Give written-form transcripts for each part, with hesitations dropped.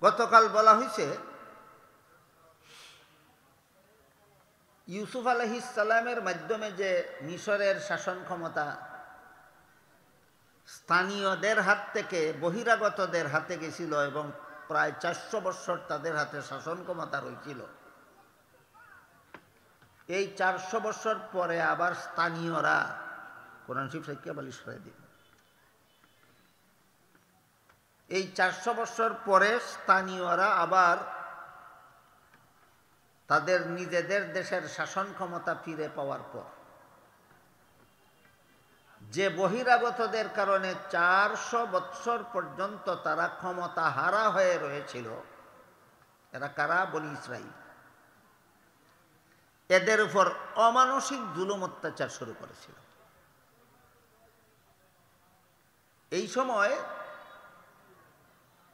গতকাল বলা হয়েছে ইউসুফ আলাইহিস সালামের মাধ্যমে যে মিশরের শাসন ক্ষমতা স্থানীয়দের হাত থেকে বহিরাগতদের হাতে গেছিল এবং প্রায় 400 বছর তাদের হাতে শাসন ক্ষমতা রয়েছিল, এই 400 বছর পরে আবার স্থানীয়রা কোরআন শরীফ সাইক্কা বালিশ করে দিন, এই 400 বছর পরে স্থানীয়রা আবার তাদের নিজেদের দেশের শাসন ক্ষমতা ফিরে পাওয়ার পর যে বহিরাগতদের কারণে 400 বৎসর পর্যন্ত তারা ক্ষমতা হারা হয়ে রয়েছিল, এরা কারা? বনি ইসরাইল। এদের উপর অমানসিক জুলুম অত্যাচার শুরু করেছিল। এই সময়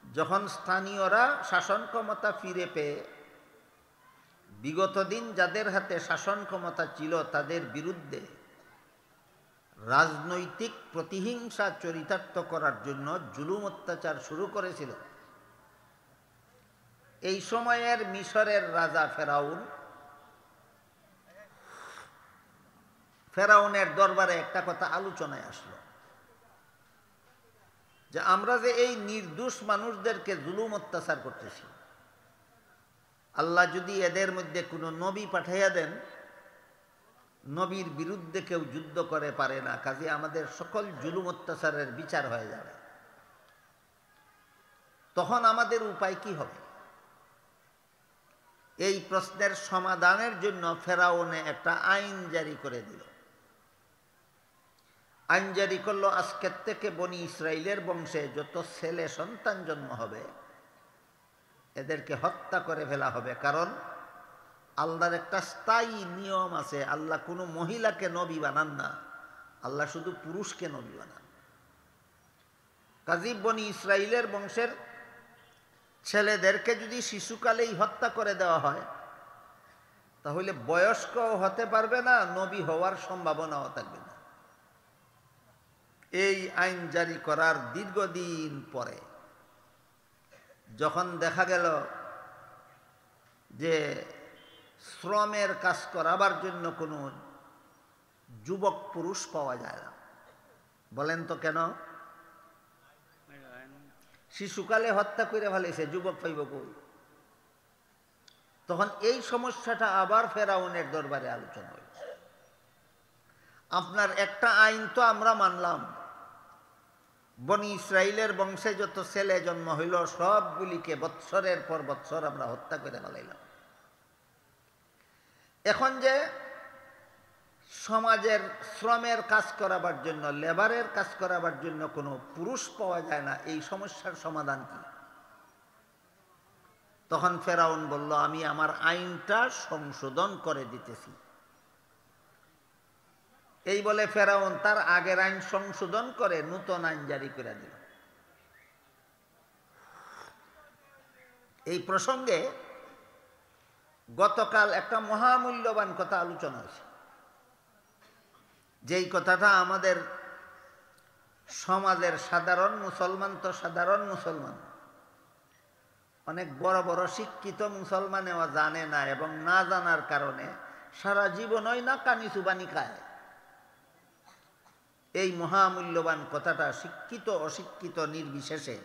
যখন স্থানীয়রা শাসন ক্ষমতা ফিরে পেয়ে বিগত দিন যাদের হাতে শাসন ক্ষমতা ছিল তাদের বিরুদ্ধে রাজনৈতিক প্রতিহিংসা চরিতার্থ করার জন্য জুলুম অত্যাচার শুরু করেছিল, এই সময়ের মিশরের রাজা ফেরাউনের দরবারে একটা কথা আলোচনায় আসলো যে আমরা যে এই নির্দোষ মানুষদেরকে জুলুম অত্যাচার করতেছি, আল্লাহ যদি এদের মধ্যে কোনো নবী পাঠাইয়া দেন, নবীর বিরুদ্ধে কেউ যুদ্ধ করে পারে না, কাজে আমাদের সকল জুলুম অত্যাচারের বিচার হয়ে যাবে, তখন আমাদের উপায় কি হবে? এই প্রশ্নের সমাধানের জন্য ফেরাউনে একটা আইন জারি করে দিল। আইন জারি করলো, আজকের থেকে বনি ইসরাইলের বংশে যত ছেলে সন্তান জন্ম হবে এদেরকে হত্যা করে ফেলা হবে, কারণ আল্লাহর একটা স্থায়ী নিয়ম আছে, আল্লাহ কোনো মহিলাকে নবী বানান না, আল্লাহ শুধু পুরুষকে নবী বানান। কাজী বনি ইসরাইলের বংশের ছেলেদেরকে যদি শিশুকালেই হত্যা করে দেওয়া হয় তাহলে বয়স্কও হতে পারবে না, নবী হওয়ার সম্ভাবনাও থাকবে না। এই আইন জারি করার দীর্ঘদিন পরে যখন দেখা গেল যে শ্রমের কাজ করাবার জন্য কোনো যুবক পুরুষ পাওয়া যায় না, বলেন তো কেন? শিশুকালে হত্যা করে ফেলেছে, যুবক পাইব কই? তখন এই সমস্যাটা আবার ফেরাউনের দরবারে আলোচনা হয়েছে। আপনার একটা আইন তো আমরা মানলাম, বনি ইসরাইলের বংশে যত ছেলে জন্ম হইল সবগুলিকে বৎসরের পর বৎসর আমরা হত্যা করে ফেলাইলাম। এখন যে সমাজের শ্রমের কাজ করাবার জন্য, লেবারের কাজ করাবার জন্য কোনো পুরুষ পাওয়া যায় না, এই সমস্যার সমাধান কি? তখন ফেরাউন বলল, আমি আমার আইনটা সংশোধন করে দিতেছি। এই বলে ফেরাউন তার আগের আইন সংশোধন করে নতুন আইন জারি করে দিল। এই প্রসঙ্গে গতকাল একটা মহামূল্যবান কথা আলোচনা হয়েছে, যেই কথাটা আমাদের সমাজের সাধারণ মুসলমান তো সাধারণ মুসলমান, অনেক বড় বড় শিক্ষিত মুসলমানেও জানে না, এবং না জানার কারণে সারা জীবনই না কানি চুবানি খায়। এই মহামূল্যবান কথাটা শিক্ষিত অশিক্ষিত নির্বিশেষে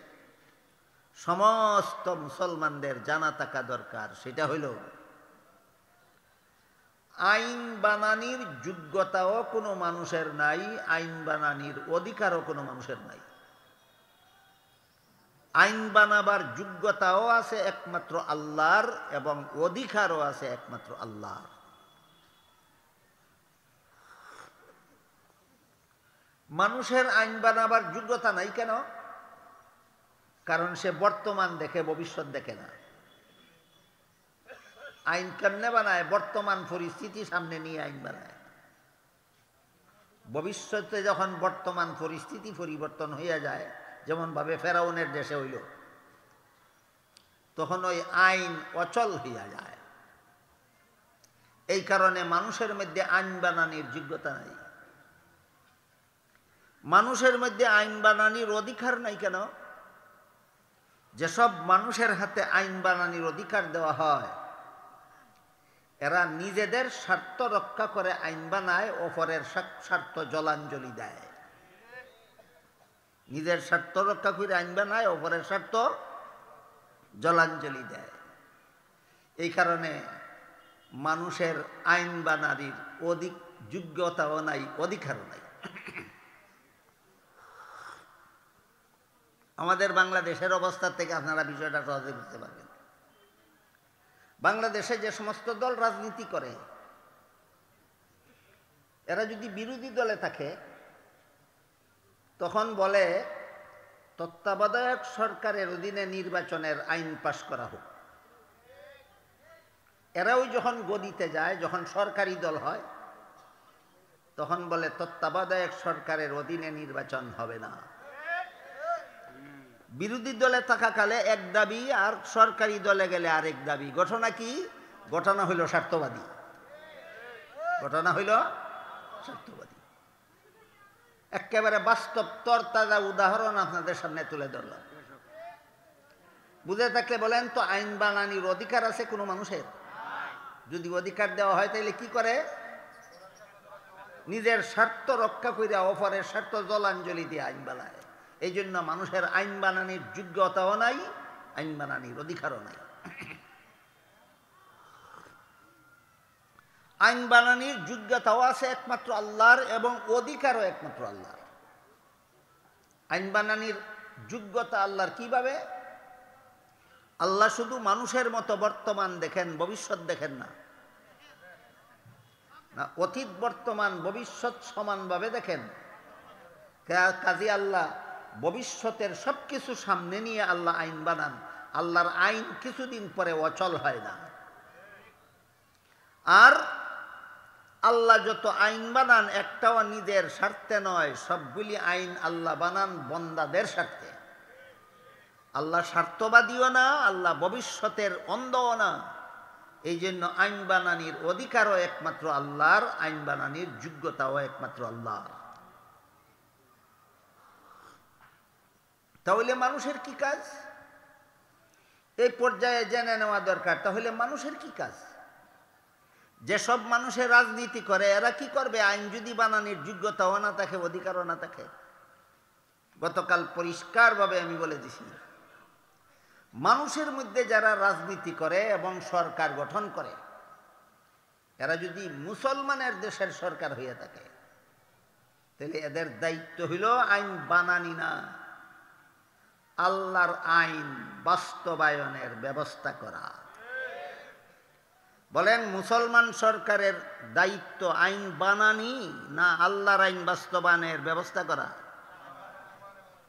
সমস্ত মুসলমানদের জানা থাকা দরকার। সেটা হইল, আইন বানানির যোগ্যতাও কোনো মানুষের নাই, আইন বানানির অধিকারও কোনো মানুষের নাই। আইন বানাবার যোগ্যতাও আছে একমাত্র আল্লাহর, এবং অধিকারও আছে একমাত্র আল্লাহর। মানুষের আইন বানাবার যোগ্যতা নাই কেন? কারণ সে বর্তমান দেখে, ভবিষ্যৎ দেখে না। আইন কেমনে বানায়? বর্তমান পরিস্থিতি সামনে নিয়ে আইন বানায়। ভবিষ্যতে যখন বর্তমান পরিস্থিতি পরিবর্তন হইয়া যায়, যেমন ভাবে ফেরাউনের দেশে হইল, তখন ওই আইন অচল হইয়া যায়। এই কারণে মানুষের মধ্যে আইন বানানির যোগ্যতা নাই, মানুষের মধ্যে আইন বানানির অধিকার নাই। কেন? যেসব মানুষের হাতে আইন বানানোর অধিকার দেওয়া হয়, এরা নিজেদের স্বার্থ রক্ষা করে আইন বানায়, অপরের স্বার্থ জলাঞ্জলি দেয়। নিজের স্বার্থ রক্ষা করে আইন বানায়, অপরের স্বার্থ জলাঞ্জলি দেয়। এই কারণে মানুষের আইন বানানির যোগ্যতাও নাই, অধিকারও নাই। আমাদের বাংলাদেশের অবস্থা থেকে আপনারা বিষয়টা সহজে বুঝতে পারবেন। বাংলাদেশে যে সমস্ত দল রাজনীতি করে, এরা যদি বিরোধী দলে থাকে তখন বলে তত্ত্বাবধায়ক সরকারের অধীনে নির্বাচনের আইন পাশ করা হোক। এরাও যখন গদিতে যায়, যখন সরকারি দল হয়, তখন বলে তত্ত্বাবধায়ক সরকারের অধীনে নির্বাচন হবে না। বিরোধী দলে থাকাকালে এক দাবি, আর সরকারি দলে গেলে আরেক দাবি। ঘটনা কি? ঘটনা হইল স্বার্থবাদী। ঘটনা হইল স্বার্থবাদী। একেবারে বাস্তব তরতাজা উদাহরণ আপনাদের সামনে তুলে ধরলাম। বুঝে থাকলে বলেন তো, আইন বানানির অধিকার আছে কোনো মানুষের? যদি অধিকার দেওয়া হয় তাহলে কি করে? নিজের স্বার্থ রক্ষা করিয়া অপরের স্বার্থ জলাঞ্জলি দিয়ে আইন বানায়। এই জন্য মানুষের আইন বানানির যোগ্যতাও নাই, আইন বানানির অধিকারও নাই। আইন বানানির যোগ্যতাও আছে একমাত্র আল্লাহর, এবং অধিকারও একমাত্র আল্লাহর। আইন বানানির যোগ্যতা আল্লাহর কিভাবে? আল্লাহ শুধু মানুষের মতো বর্তমান দেখেন, ভবিষ্যৎ দেখেন না। অতীত বর্তমান ভবিষ্যৎ সমানভাবে দেখেন। কাজী আল্লাহ ভবিষ্যতের সবকিছু সামনে নিয়ে আল্লাহ আইন বানান। আল্লাহর আইন কিছুদিন পরে অচল হয় না। আর আল্লাহ যত আইন বানান, একটাও নিজের স্বার্থে নয়, সবগুলি আইন আল্লাহ বানান বন্দাদের স্বার্থে। আল্লাহ স্বার্থবাদীও না, আল্লাহ ভবিষ্যতের অন্ধও না। এই জন্য আইন বানানির অধিকারও একমাত্র আল্লাহর, আইন বানানির যোগ্যতাও একমাত্র আল্লাহর। তাহলে মানুষের কি কাজ? এই পর্যায়ে জেনে নেওয়া দরকার। তাহলে মানুষের কি কাজ? যেসব মানুষের রাজনীতি করে, এরা কি করবে? আইন যদি বানানির যোগ্যতাও না থাকে, অধিকারও না থাকে। গতকাল পরিষ্কারভাবে আমি বলে দিছি, মানুষের মধ্যে যারা রাজনীতি করে এবং সরকার গঠন করে, এরা যদি মুসলমানের দেশের সরকার হয়ে থাকে, তাহলে এদের দায়িত্ব হইল আইন বানানি না, আল্লাহর আইন বাস্তবায়নের ব্যবস্থা করা। বলেন, মুসলমান সরকারের দায়িত্ব আইন বানানি না আল্লাহর আইন বাস্তবায়নের ব্যবস্থা করা?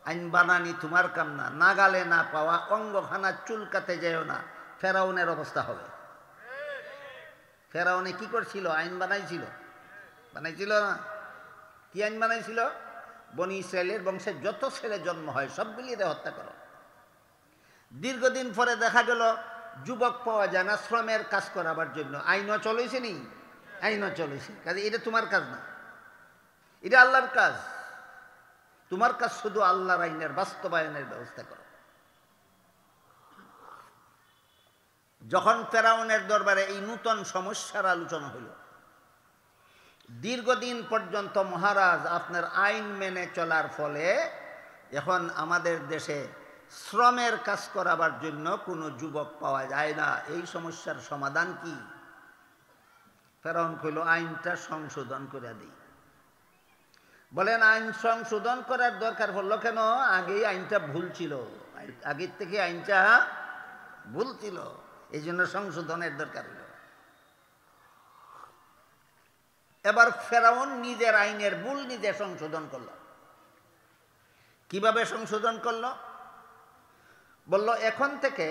আইন বানানি তোমার কাম না। নাগালে না পাওয়া অঙ্গখানা চুলকাতে যেও না, ফেরাউনের অবস্থা হবে। ফেরাউনে কি করছিল? আইন বানাইছিল। বানাইছিল না? কি আইন বানাইছিল? বনি ইসরায়েলের বংশে যত ছেলে জন্ম হয় সবগুলি হত্যা করো। দীর্ঘদিন পরে দেখা গেল যুবক পাওয়া যায় না শ্রমের কাজ করাবার জন্য। আইনও চলেছে নি? আইনও চলেছে। কাজে এটা তোমার কাজ না, এটা আল্লাহর কাজ। তোমার কাজ শুধু আল্লাহর আইনের বাস্তবায়নের ব্যবস্থা করো। যখন ফেরাউনের দরবারে এই নূতন সমস্যার আলোচনা হইল, দীর্ঘদিন পর্যন্ত মহারাজ আপনার আইন মেনে চলার ফলে এখন আমাদের দেশে শ্রমের কাজ করাবার জন্য কোনো যুবক পাওয়া যায় না। এই সমস্যার সমাধান কি? ফেরাউন কইল, আইনটা সংশোধন করে দিই। বলেন, আইন সংশোধন করার দরকার পড়লো কেন? আগেই আইনটা ভুল ছিল, আগের থেকে আইনটা ভুল ছিল, এই জন্য সংশোধনের দরকার হলো। এবার ফেরাউন নিজের আইনের ভুল নিজে সংশোধন করল। কিভাবে সংশোধন করল? বলল, এখন থেকে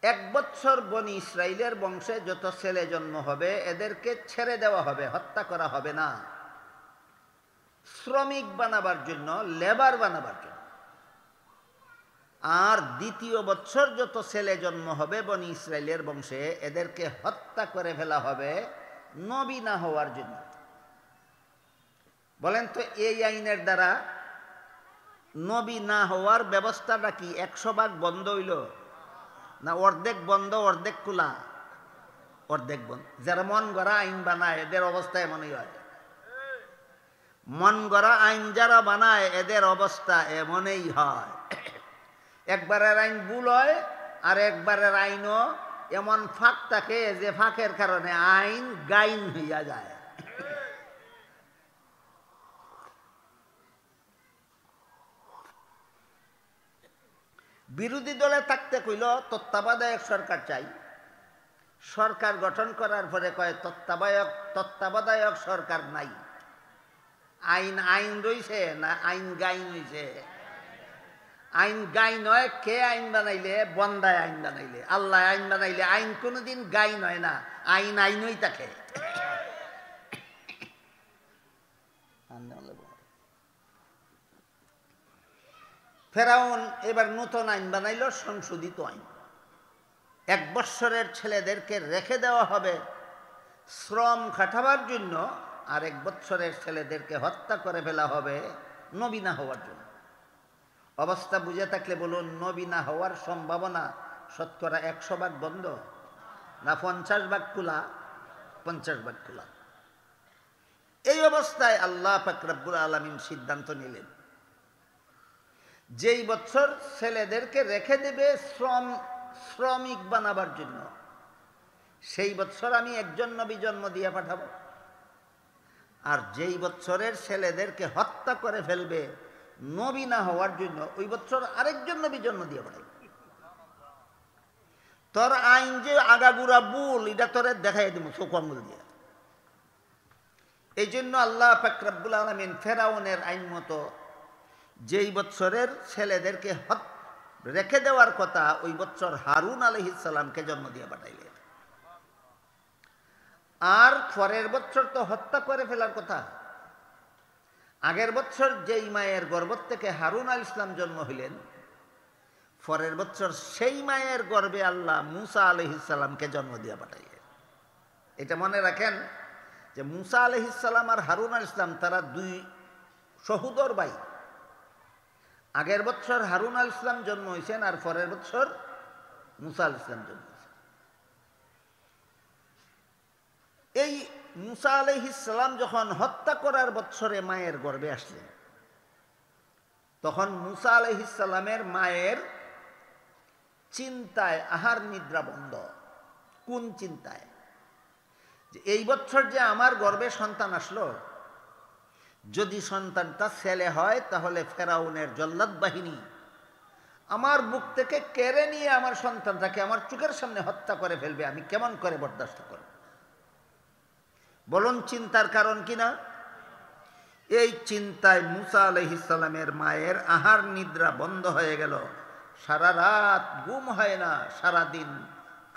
1 বছর বনি ইসরাইলের বংশে যত ছেলে জন্ম হবে এদেরকে ছেড়ে দেওয়া হবে, হত্যা করা হবে না, শ্রমিক বানাবার জন্য, লেবার বানাবার জন্য। আর 2য় বছর যত ছেলে জন্ম হবে বনি ইসরাইলের বংশে এদেরকে হত্যা করে ফেলা হবে নবী না হওয়ার জন্য। বলেন তো, এই আইনের দ্বারা নবী না হওয়ার ব্যবস্থাটা কি 100 ভাগ বন্ধ হইল, না অর্ধেক বন্ধ অর্ধেক খোলা? অর্ধেক বন্ধ। যারা মন গড়া আইন বানায় এদের অবস্থা এমনই হয়। মন গড়া আইন যারা বানায় এদের অবস্থা এমনই হয়। একবারের আইন ভুল হয়, আর একবারের আইনও এমন ফাঁক থাকে যে ফাঁকের কারণে আইন গাইন হইয়া যায়। বিরোধী দলে থাকতে কইল তত্ত্বাবধায়ক সরকার চাই, সরকার গঠন করার পরে কয় তত্ত্বাবধায়ক সরকার নাই। আইন আইন রইছে না আইন গাইন হইছে? আইন গাইন হয় কে আইন বানাইলে? বন্দায় আইন বানাইলে। আল্লাহ আইন বানাইলে আইন কোনোদিন গাইন হয় না, আইন আইনই থাকে। ফেরাউন এবার নতুন আইন বানাইল, সংশোধিত আইন। 1 বৎসরের ছেলেদেরকে রেখে দেওয়া হবে শ্রম খাটাবার জন্য, আর 1 বৎসরের ছেলেদেরকে হত্যা করে ফেলা হবে নবী না হওয়ার জন্য। অবস্থা বুঝে থাকলে বলুন, নবী না হওয়ার সম্ভাবনা শতকরা 100 ভাগ বন্ধ, না 50 ভাগ খোলা? 50 ভাগ খোলা। এই অবস্থায় আল্লাহ পাক রব্বুল আলামিন সিদ্ধান্ত নিলেন, যেই বছর ছেলেদেরকে রেখে দেবে শ্রমিক বানাবার জন্য, সেই বছর আমি একজন নবী জন্ম দিয়ে পাঠাবো। আর যেই বছরের ছেলেদেরকে হত্যা করে ফেলবে নবী না হওয়ার জন্য, ওই বছর আরেকজন নবী জন্ম দিয়ে পাঠাবো। তোর আইন যে আগাগুড়া ভুল, এটা তোরে দেখাই দিব চোখ আঙুল দিয়ে। এই জন্য আল্লাহ পাক রব্বুল আলামিন ফেরাউনের আইন মতো যেই বৎসরের ছেলেদেরকে রেখে দেওয়ার কথা, ওই বৎসর হারুন আলাইহিস সালামকে জন্ম দিয়ে পাঠাইলেন। আর পরের বৎসর তো হত্যা করে ফেলার কথা। আগের বৎসর যেই মায়ের গর্ভ থেকে হারুন আলাইহিস সালাম জন্ম হইলেন, পরের বৎসর সেই মায়ের গর্ভে আল্লাহ মুসা আলাইহিস সালামকে জন্ম দিয়ে পাঠাইলেন। এটা মনে রাখেন যে মুসা আলাইহিস সালাম আর হারুন আলাইহিস সালাম তারা 2 সহোদর ভাই। আগের বৎসর হারুন আলাইহিস সালাম জন্ম হয়েছেন, আর পরের বৎসর মুসা আলাইহিস সালাম জন্ম হয়েছেন। এই মুসা আলাইহিস সালাম যখন হত্যা করার বৎসরে মায়ের গর্ভে আসলেন, তখন মুসা আলাইহিস সালামের মায়ের চিন্তায় আহার নিদ্রা বন্ধ। কোন চিন্তায়? যে এই বৎসর যে আমার গর্ভে সন্তান আসলো, যদি সন্তানটা ছেলে হয় তাহলে ফেরাউনের জল্লাদ বাহিনী আমার বুক থেকে কেড়ে নিয়ে আমার সন্তানটাকে আমার চোখের সামনে হত্যা করে ফেলবে, আমি কেমন করে বরদাস্ত করব? বলুন চিন্তার কারণ কিনা? এই চিন্তায় মুসা আলাইহিস সালামের মায়ের আহার নিদ্রা বন্ধ হয়ে গেল। সারা রাত ঘুম হয় না, সারা দিন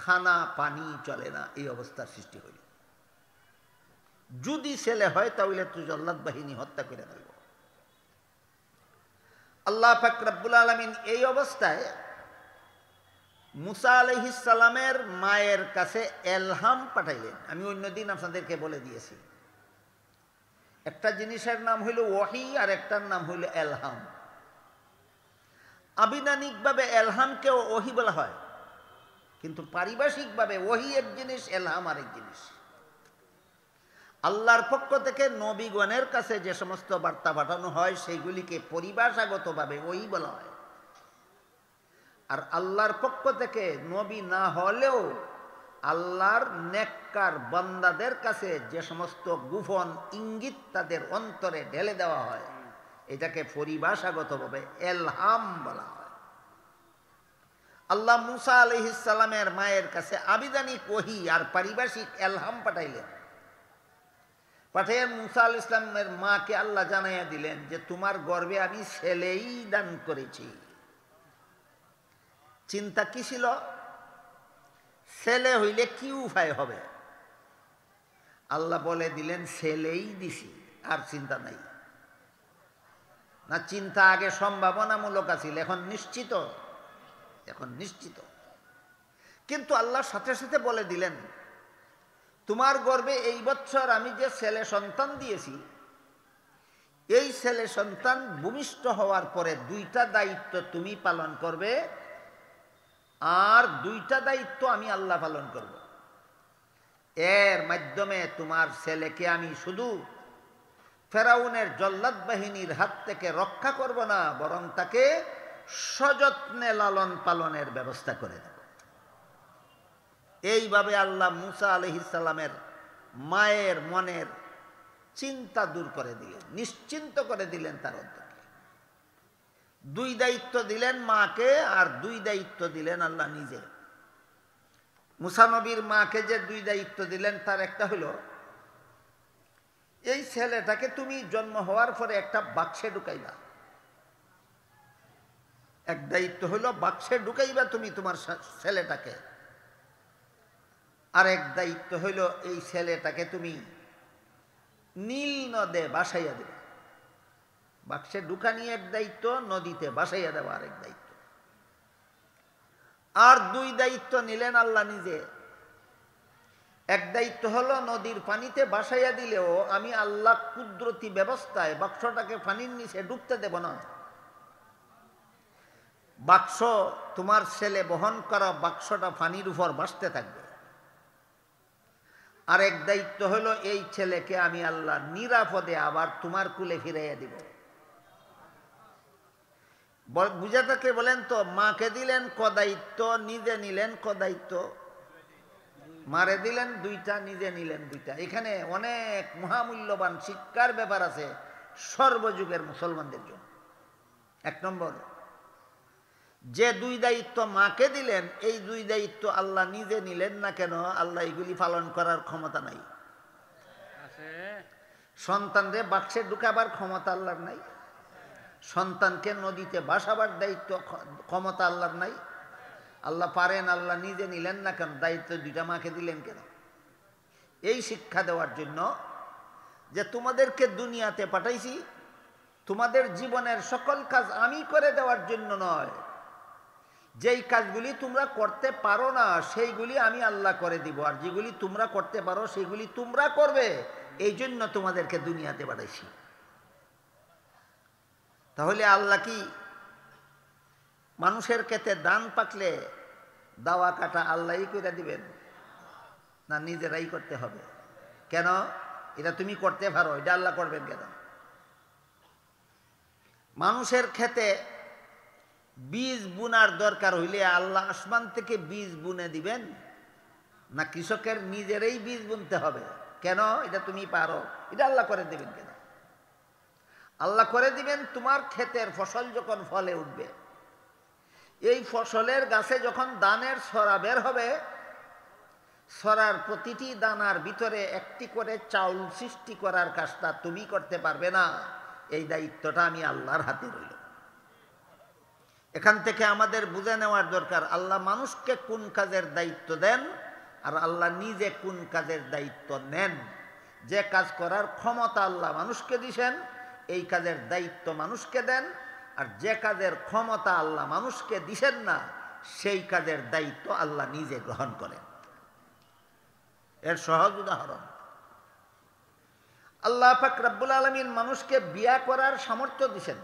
খানা পানি চলে না, এই অবস্থার সৃষ্টি হইল। যদি ছেলে হয় তাহলে তো জল্লাদ বাহিনী হত্যা করে ফেলব। আল্লাহ পাক রব্বুল আলামিন এই অবস্থায় মুসা আলাইহিস সালামের মায়ের কাছে এলহাম পাঠাইলেন। আমি অন্যদিন আপনাদেরকে বলে দিয়েছি, একটা জিনিসের নাম হইল ওহী আর একটার নাম হইল এলহাম। আবিধানিকভাবে এলহামকেও ওহী বলা হয়, কিন্তু পারিভাষিকভাবে ওহী এক জিনিস, এলহাম আরেক জিনিস। আল্লাহর পক্ষ থেকে নবীগণের কাছে যে সমস্ত বার্তা পাঠানো হয় সেইগুলিকে পরিভাষাগতভাবে ওহী বলা হয়। আর আল্লাহর পক্ষ থেকে নবী না হলেও আল্লাহর নেককার বান্দাদের কাছে যে সমস্ত গোপন ইঙ্গিত তাদের অন্তরে ঢেলে দেওয়া হয়, এটাকে পরিভাষাগতভাবে এলহাম বলা হয়। আল্লাহ মুসা আলাইহিস সালামের মায়ের কাছে আবিধানিক ওহী আর পারিভাষিক এলহাম পাঠাইলেন। পাঠিয়ে মুসা আলাইহিস সালামের মাকে আল্লাহ জানাইয়া দিলেন যে তোমার গর্ভে আমি ছেলেই দান করেছি। চিন্তা কি ছিল? ছেলে হইলে কি উপায় হবে? আল্লাহ বলে দিলেন ছেলেই দিছি, আর চিন্তা নাই। না চিন্তা আগে সম্ভাবনামূলক আছিল, এখন নিশ্চিত। এখন নিশ্চিত। কিন্তু আল্লাহ সাথে সাথে বলে দিলেন তোমার গর্ভে এই বছর আমি যে ছেলে সন্তান দিয়েছি, এই ছেলে সন্তান ভূমিষ্ঠ হওয়ার পরে দুইটা দায়িত্ব তুমি পালন করবে, আর দুইটা দায়িত্ব আমি আল্লাহ পালন করব। এর মাধ্যমে তোমার ছেলেকে আমি শুধু ফেরাউনের জল্লাদ বাহিনীর হাত থেকে রক্ষা করব না, বরং তাকে সযত্নে লালন পালনের ব্যবস্থা করে দেব। এইভাবে আল্লাহ মুসা আলাইহিস সালামের মায়ের মনের চিন্তা দূর করে দিলেন, নিশ্চিন্ত করে দিলেন তার অন্তরকে। দুই দায়িত্ব দিলেন মাকে, আর দুই দায়িত্ব দিলেন আল্লাহ নিজে। মুসা নবীর মাকে যে দুই দায়িত্ব দিলেন তার একটা হলো, এই ছেলেটাকে তুমি জন্ম হওয়ার পরে একটা বাক্সে ঢুকাইবা। এক দায়িত্ব হলো বাক্সে ঢুকাইবা তুমি তোমার ছেলেটাকে, আর এক দায়িত্ব হইল এই ছেলেটাকে তুমি নীল নদে ভাসাইয়া দেবে। বাক্সে ঢুকানি এক দায়িত্ব, নদীতে ভাসাইয়া দেওয়া আরেক দায়িত্ব। আর দুই দায়িত্ব নিলেন আল্লাহ নিজে। এক দায়িত্ব হলো নদীর পানিতে ভাসাইয়া দিলেও আমি আল্লাহ কুদরতি ব্যবস্থায় বাক্সটাকে পানির নিচে ডুবতে দেব না। বাক্স, তোমার ছেলে বহন করা বাক্সটা পানির উপর ভাসতে থাকবে। আর এক দায়িত্ব হলো এই ছেলেকে আমি আল্লাহ নিরাপদে আবার তোমার কুলে ফিরাইয়া দিব। বুঝে থাকলে বলেন তো, মাকে দিলেন ক দায়িত্ব, নিজে নিলেন ক দায়িত্ব? মারে দিলেন দুইটা, নিজে নিলেন দুইটা। এখানে অনেক মহামূল্যবান শিক্ষার ব্যাপার আছে সর্বযুগের মুসলমানদের জন্য। এক নম্বর, যে দুই দায়িত্ব মাকে দিলেন, এই দুই দায়িত্ব আল্লাহ নিজে নিলেন না কেন? আল্লাহ এগুলি পালন করার ক্ষমতা নাই। সন্তানরে বাক্সে ঢুকাবার ক্ষমতা আল্লাহর নাই। সন্তানকে নদীতে ভাসাবার দায়িত্ব ক্ষমতা আল্লাহর নাই। আল্লাহ পারেন, আল্লাহ নিজে নিলেন না কেন? দায়িত্ব দুইটা মাকে দিলেন কেন? এই শিক্ষা দেওয়ার জন্য যে তোমাদেরকে দুনিয়াতে পাঠাইছি, তোমাদের জীবনের সকল কাজ আমি করে দেওয়ার জন্য নয়। যেই কাজগুলি তোমরা করতে পারো না সেইগুলি আমি আল্লাহ করে দিব, আর যেগুলি তোমরা করতে পারো সেগুলি তোমরা করবে। এই জন্য তোমাদেরকে দুনিয়াতে পাঠাইছি। তাহলে আল্লাহ কি মানুষের ক্ষেত্রে দান পাকলে দাওয়া কাটা আল্লাহই করে দিবেন, না নিজেরাই করতে হবে? কেন? এটা তুমি করতে পারো, এটা আল্লাহ করবেন কেন? মানুষের ক্ষেতে বীজ বুনার দরকার হইলে আল্লাহ আসমান থেকে বীজ বুনে দিবেন, না কৃষকের নিজেরাই বীজ বুনতে হবে? কেন? এটা তুমি পারো, এটা আল্লাহ করে দিবেন কেন? আল্লাহ করে দিবেন তোমার ক্ষেতের ফসল যখন ফলে উঠবে, এই ফসলের গাছে যখন দানের ছড়া বের হবে, ছড়ার প্রতিটি দানার ভিতরে একটি করে চাউল সৃষ্টি করার কাজটা তুমি করতে পারবে না। এই দায়িত্বটা আমি আল্লাহর হাতে রইল। এখান থেকে আমাদের বুঝে নেওয়ার দরকার, আল্লাহ মানুষকে কোন কাজের দায়িত্ব দেন আর আল্লাহ নিজে কোন কাজের দায়িত্ব নেন। যে কাজ করার ক্ষমতা আল্লাহ মানুষকে দিয়েছেন, এই কাজের দায়িত্ব মানুষকে দেন। আর যে কাজের ক্ষমতা আল্লাহ মানুষকে দিছেন না, সেই কাজের দায়িত্ব আল্লাহ নিজে গ্রহণ করেন। এর সহজ উদাহরণ, আল্লাহ পাক রব্বুল আলামিন মানুষকে বিয়া করার সামর্থ্য দিছেন,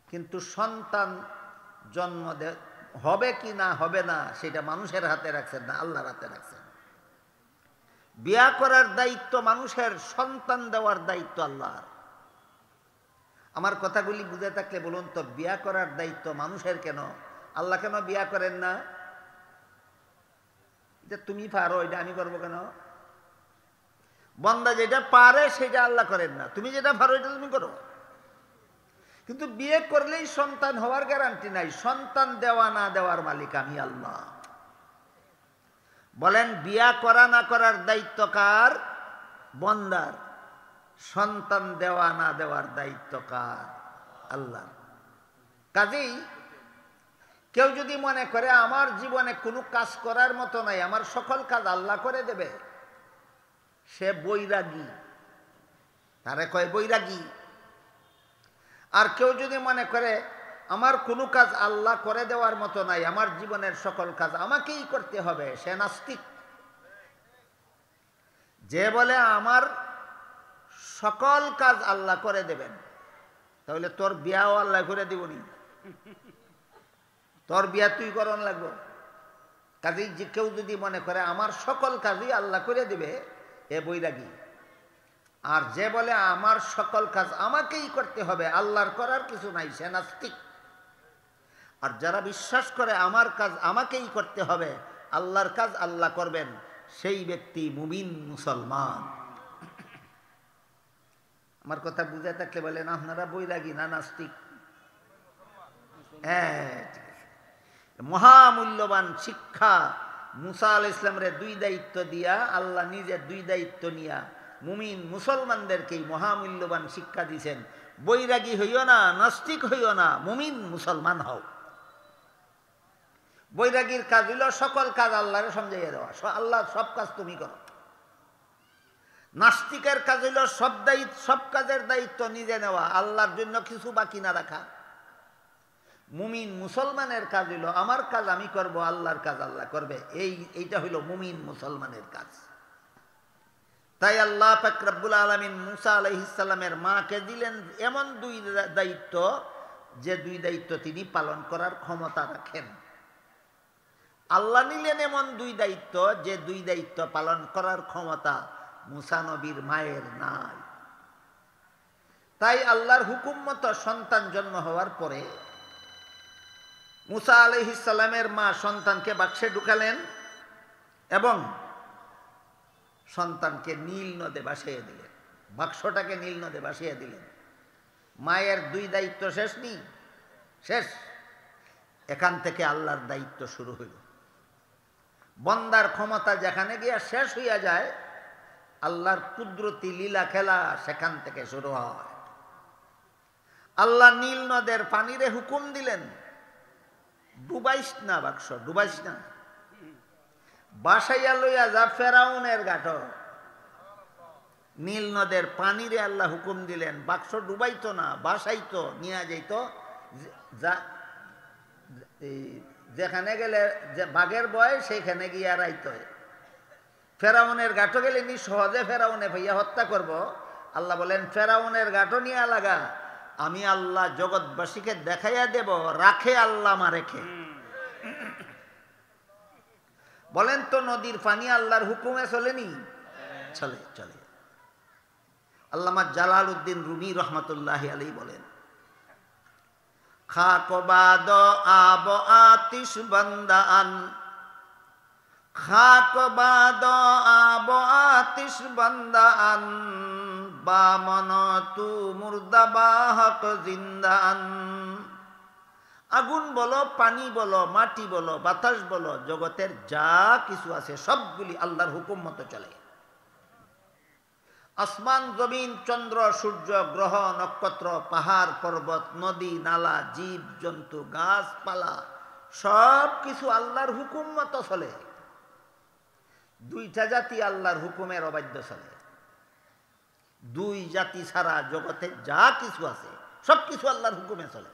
কিন্তু সন্তান জন্ম হবে কি না হবে না সেটা মানুষের হাতে রাখছেন না, আল্লাহর হাতে রাখছেন। বিয়া করার দায়িত্ব মানুষের, সন্তান দেওয়ার দায়িত্ব আল্লাহর। আমার কথাগুলি বুঝে থাকলে বলুন তো, বিয়া করার দায়িত্ব মানুষের কেন? আল্লাহ কেন বিয়া করেন না? এটা তুমি পারো, এটা আমি করবো কেন? বান্দা যেটা পারে সেটা আল্লাহ করেন না, তুমি যেটা পারো এটা তুমি করো। কিন্তু বিয়ে করলেই সন্তান হওয়ার গ্যারান্টি নাই। সন্তান দেওয়া না দেওয়ার মালিক আমি আল্লাহ। বলেন, বিয়া করা না করার দায়িত্ব কার? বান্দার। সন্তান দেওয়া না দেওয়ার দায়িত্ব কার? আল্লাহ। কাজেই কেউ যদি মনে করে আমার জীবনে কোনো কাজ করার মতো নাই, আমার সকল কাজ আল্লাহ করে দেবে, সে বৈরাগী, তারে কয় বৈরাগী। আর কেউ যদি মনে করে আমার কোনো কাজ আল্লাহ করে দেওয়ার মতো নাই, আমার জীবনের সকল কাজ আমাকেই করতে হবে, সে নাস্তিক। যে বলে আমার সকল কাজ আল্লাহ করে দেবেন। তাহলে তোর বিয়াও আল্লাহ করে দিবনি, তোর বিয়া তুই করন লাগবো। কাজেই যে কেউ যদি মনে করে আমার সকল কাজই আল্লাহ করে দিবে, এ বৈরাগী। আর যে বলে আমার সকল কাজ আমাকেই করতে হবে, আল্লাহর করার কিছু নাই, সে নাস্তিক। আর যারা বিশ্বাস করে আমার কাজ আমাকেই করতে হবে, আল্লাহর কাজ আল্লাহ করবেন, সেই ব্যক্তি মুমিন মুসলমান। আমার কথা বুঝে থাকলে বলেন আপনারা বৈরাগী না নাস্তিক? হ্যাঁ, মহামূল্যবান শিক্ষা মুসা আলাইহিস ইসলামের দুই দায়িত্ব দিয়া আল্লাহ নিজে দুই দায়িত্ব নিয়া মুমিন মুসলমানদেরকেই মহামূল্যবান শিক্ষা দিয়েছেন। বৈরাগী হইও না, নাস্তিক হইও না, মুমিন মুসলমান হও। বৈরাগীর কাজ হইল সকল কাজ আল্লাহরে সমঝাইয়া দেওয়া, আল্লাহ সব কাজ তুমি করো। নাস্তিকের কাজ হইল সব কাজের দায়িত্ব নিজে নেওয়া, আল্লাহর জন্য কিছু বাকি না রাখা। মুমিন মুসলমানের কাজ হইল আমার কাজ আমি করব, আল্লাহর কাজ আল্লাহ করবে। এইটা হইল মুমিন মুসলমানের কাজ। তাই আল্লাহ পাক রব্বুল আলামিন মুসা আলাইহিস সালামের মাকে দিলেন এমন দুই দায়িত্ব, যে দুই দায়িত্ব তিনি পালন করার ক্ষমতা রাখেন। আল্লাহ নিলেন এমন দুই দায়িত্ব, যে দুই দায়িত্ব পালন করার ক্ষমতা মুসা নবীর মায়ের নাই। তাই আল্লাহর হুকুম মতো সন্তান জন্ম হওয়ার পরে মুসা আলাইহিস সালামের মা সন্তানকে বাক্সে ঢুকালেন এবং সন্তানকে নীল নদে ভাসিয়ে দিলেন, বাক্সটাকে নীল নদে ভাসিয়ে দিলেন। মায়ের দুই দায়িত্ব শেষ নি, শেষ। এখান থেকে আল্লাহর দায়িত্ব শুরু হইল। বন্দার ক্ষমতা যেখানে গিয়া শেষ হইয়া যায়, আল্লাহর কুদরতি লীলা খেলা সেখান থেকে শুরু হয়। আল্লাহ নীল নদের পানিরে হুকুম দিলেন, ডুবাইস না বাক্স, ডুবাইস না, বাসাইয়া লইয়া যা ফেরাউনের ঘাট। নীল নদের পানিরে আল্লাহ হুকুম দিলেন, বাক্স ডুবাইতো না, বাসাইতো, নিয়ে যাইত। যেখানে গেলে যে বাঘের বয় সেইখানে গিয়া রাইত। ফেরাউনের ঘাটও গেলে নি সহজে ফেরাউনে ভাইয়া হত্যা করব। আল্লাহ বলেন ফেরাউনের ঘাটও নিয়ে লাগা, আমি আল্লাহ জগৎবাসীকে দেখাইয়া দেব, রাখে আল্লাহ মা রেখে। বলেন তো নদীর পানি আল্লাহর হুকুমে চলেনি? চলে, চলে। আল্লামা জালালউদ্দিন রুমি রহমতুল্লাহ আলাইহি বলেন, খাক বাদ আব আতিশ বান্দান, খাক বাদ আব আতিশ বান্দান, বামন তু মুর্দা বাহক জিন্দান। আগুন বলো, পানি বলো, মাটি বলো, বাতাস বলো, জগতের যা কিছু আছে সবগুলি আল্লাহর হুকুম মতো চলে। আসমান জমিন, চন্দ্র সূর্য, গ্রহ নক্ষত্র, পাহাড় পর্বত, নদী নালা, জীব জন্তু, গাছপালা, সব কিছু আল্লাহর হুকুম মতো চলে। দুইটা জাতি আল্লাহর হুকুমের অবাধ্য চলে। দুই জাতি ছাড়া জগতে যা কিছু আছে সব কিছু আল্লাহর হুকুমে চলে।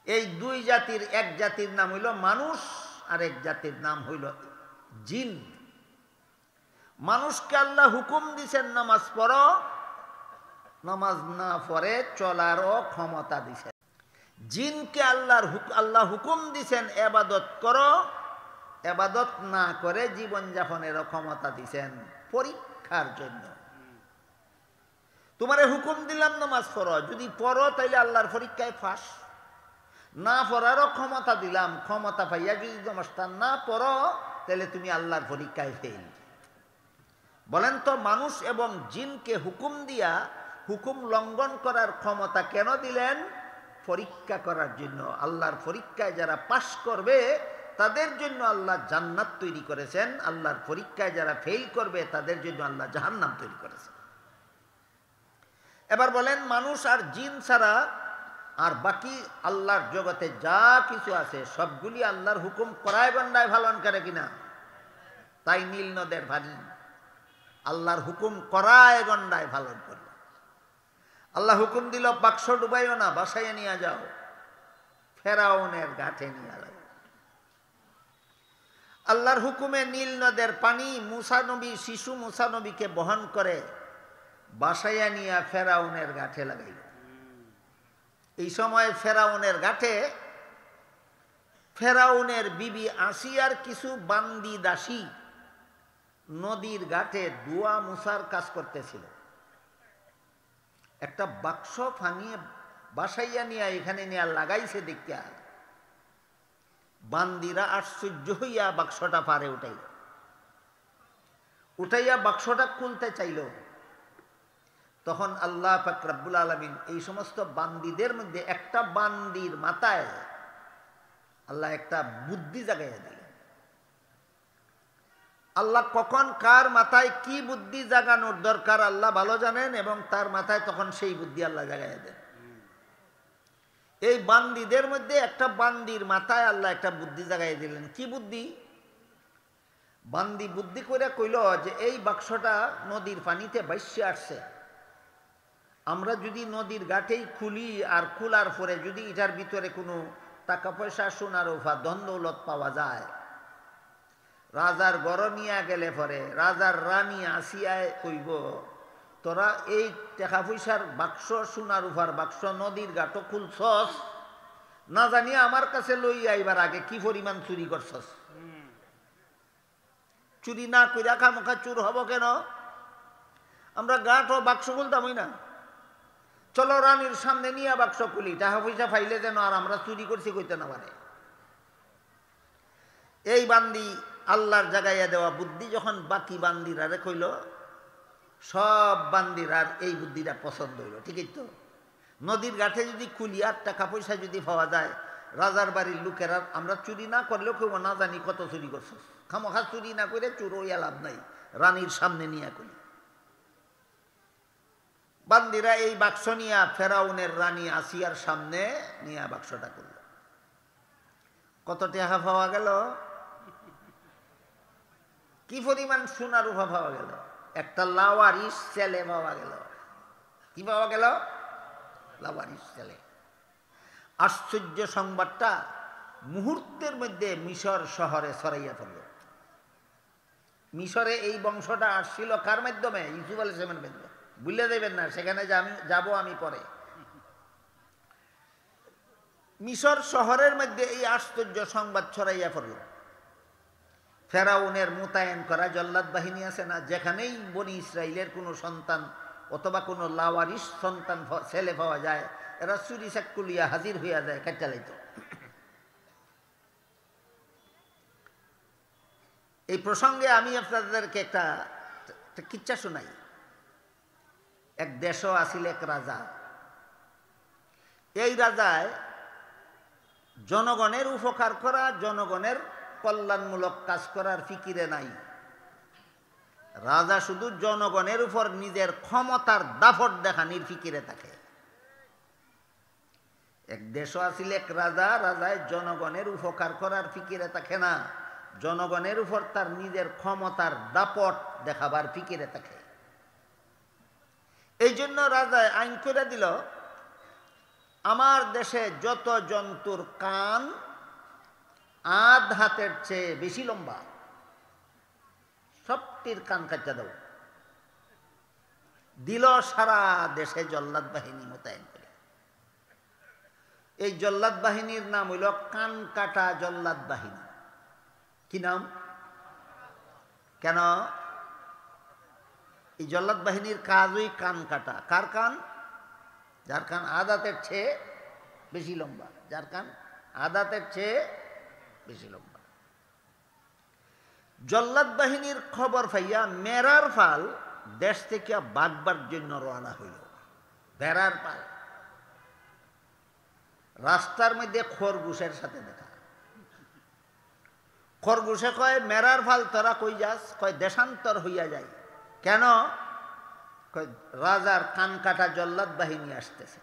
এই দুই জাতির এক জাতির নাম হইল মানুষ, আর এক জাতির নাম হইল জিন। মানুষকে আল্লাহ হুকুম দিছেন নামাজ পড়ো, নামাজ না পড়ে চলারও ক্ষমতা দিছেন। জিনকে আল্লাহ হুকুম দিছেন এবাদত করো, এবাদত না করে জীবনযাপনেরও ক্ষমতা দিছেন পরীক্ষার জন্য। তোমারে হুকুম দিলাম নামাজ পড়ো, যদি পড়ো তাইলে আল্লাহর পরীক্ষায় ফাঁস। না পড়ারও ক্ষমতা দিলাম, ক্ষমতা পাইয়া যদি নমস্কার না পড়ো তাহলে তুমি আল্লাহর পরীক্ষায় ফেল। বলেন তো মানুষ এবং জিনকে হুকুম দিয়া হুকুম লঙ্ঘন করার ক্ষমতা কেন দিলেন? পরীক্ষা করার জন্য। আল্লাহর পরীক্ষায় যারা পাশ করবে তাদের জন্য আল্লাহ জান্নাত তৈরি করেছেন, আল্লাহর পরীক্ষায় যারা ফেল করবে তাদের জন্য আল্লাহ জাহান্নাম তৈরি করেছেন। এবার বলেন মানুষ আর জিন ছাড়া আর বাকি আল্লাহর জগতে যা কিছু আছে সবগুলি আল্লাহর হুকুম করায় গন্ডায় পালন করে কিনা? তাই নীল নদের পানি আল্লাহর হুকুম করায় গন্ডায় পালন করল। আল্লাহ হুকুম দিল বাক্স ডুবাইও না, বাসায় নিয়ে যাও, ফেরাউনের ঘাটে নিয়ে যাও। আল্লাহর হুকুমে নীল নদের পানি মুসা নবী, শিশু মুসা নবীকে বহন করে বাসাইয়া নিয়া ফেরাউনের গাঠে লাগাইল। এই সময় ফেরাউনের গাঠে ফেরাউনের বিবি আসিয়ার কিছু বান্দি দাসী নদীর ঘাটে দোয়া মুসার কাজ করতেছিল। একটা বাক্স ভাঙিয়ে বাসাইয়া নিয়ে এখানে নিয়ে লাগাইছে দেখিয়া বান্দিরা আশ্চর্য হইয়া বাক্সটা পারে উঠাইয়া বাক্সটা খুলতে চাইল। তখন আল্লাহ পাক রব্বুল আলামিন এই সমস্ত বান্দিদের মধ্যে একটা বান্দির মাথায় আল্লাহ একটা বুদ্ধি জাগাইয়া দিলেন। আল্লাহ কখন কার মাথায় কি বুদ্ধি জাগানোর দরকার আল্লাহ ভালো জানেন, এবং তার মাথায় তখন সেই বুদ্ধি আল্লাহ জাগাইয়া দেন। এই বান্দিদের মধ্যে একটা বান্দির মাথায় আল্লাহ একটা বুদ্ধি জাগাইয়া দিলেন। কি বুদ্ধি? বান্দি বুদ্ধি করে কইল যে এই বাক্সটা নদীর পানিতে ভাসিয়ে আসছে, আমরা যদি নদীর ঘাটেই খুলি আর খোলার পরে যদি এটার ভিতরে কোনো টাকা পয়সা সোনার উফা ধন দৌলত পাওয়া যায়, রাজার গড় নিয়ে গেলে পরে রাজার রানী আসিয়ায় কইব তোরা এই টাকা পয়সার বাক্স সোনার উফার বাক্স নদীর ঘাটও খুলছস, না জানিয়ে আমার কাছে লইয়া আইবার আগে কি পরিমাণ চুরি করছস। চুরি না কইরা খামোখা চুর হব কেন? আমরা গাঁট ও বাক্স খুলতামই না। চলো রানীর সামনে নিয়ে বাক্স খুলি, টাকা পয়সা ফাইলে যেন আর আমরা চুরি করছি কইতে না পারে। এই বান্দি আল্লাহর জাগাইয়া দেওয়া বুদ্ধি যখন বাকি বান্দিরারে কইল, সব বান্দিরার এই বুদ্ধিটা পছন্দ হইল। ঠিকই তো, নদীর ঘাটে যদি খুলি আর টাকা পয়সা যদি পাওয়া যায়, রাজার বাড়ির লোকেরা আমরা চুরি না করলেও কেউ না জানি কত চুরি করছো, খামোখা চুরি না করে চুর হইয়া লাভ নাই, রানীর সামনে নিয়ে করি। বান্দিরা এই বাক্স নিয়ে ফেরাউনের রানী আসিয়ার সামনে নিয়ে বাক্সটা করল। কত টাকা পাওয়া গেল? কি পরিমাণ সোনার রূপা পাওয়া গেল? একটা লাওয়ারিশ ছেলে পাওয়া গেল। কি পাওয়া গেল? লাওয়ারিশ ছেলে। আশ্চর্য সংবাদটা মুহূর্তের মধ্যে মিশর শহরে ছড়াইয়া পড়ল। মিশরে এই বংশটা আসছিল কার মাধ্যমে? ইউসুফ আলাইহিস সালামের মাধ্যমে। ভুলে দেবেন না, সেখানে যাব আমি পরে। মিশর শহরের মধ্যে এই আশ্চর্য সংবাদ ছড়াইয়া পড়ল। ফেরাউনের মোতায়েন করা জল্লাদ বাহিনী আছে না, যেখানেই বনি ইসরাইলের কোনো সন্তান অথবা কোনো লাওয়ারিশ সন্তান ছেলে পাওয়া যায়, এরা চুরি চাকুলিয়া হাজির হইয়া যায় কাটালাইত। এই প্রসঙ্গে আমি আপনাদেরকে একটা কিচ্ছা শোনাই। এক দেশও আসিল এক রাজা। এই রাজায় জনগণের উপকার করা, জনগণের কল্যাণমূলক কাজ করার ফিকিরে নাই। রাজা শুধু জনগণের উপর নিজের ক্ষমতার দাপট দেখানির ফিকিরে থাকে। এক দেশও আসিল এক রাজা, রাজায় জনগণের উপকার করার ফিকিরে থাকে না, জনগণের উপর তার নিজের ক্ষমতার দাপট দেখাবার ফিকিরে থাকে। এই জন্য রাজায় আইন করে দিল, আমার দেশে যত জন্তুর কান আধ হাতের চেয়ে বেশি লম্বা, সবটির কান কাটা দাও। দিল সারা দেশে জল্লাদ বাহিনী মোতায়েন করে। এই জল্লাদ বাহিনীর নাম হইল কান কাটা জল্লাদ বাহিনী। কি নাম? কেন? এই জল্লাদ বাহিনীর কাজই কান কাটা। কার কান? যার কান আদাতের চেয়ে বেশি লম্বা, যার কান আদাতের চেয়ে বেশি লম্বা। জল্লাদ বাহিনীর খবর পাইয়া মেরার ফাল দেশ থেকে বাগবার জন্য রওনা হইল। বেড়ার পাল রাস্তার মধ্যে খরগোশের সাথে দেখা। খরগোশে কয়, মেরার ফাল তোরা কই যাস? কয় দেশান্তর হইয়া যায়। কেন? কয় রাজার কান কাটা জল্লাদ বাহিনী আসতেছে।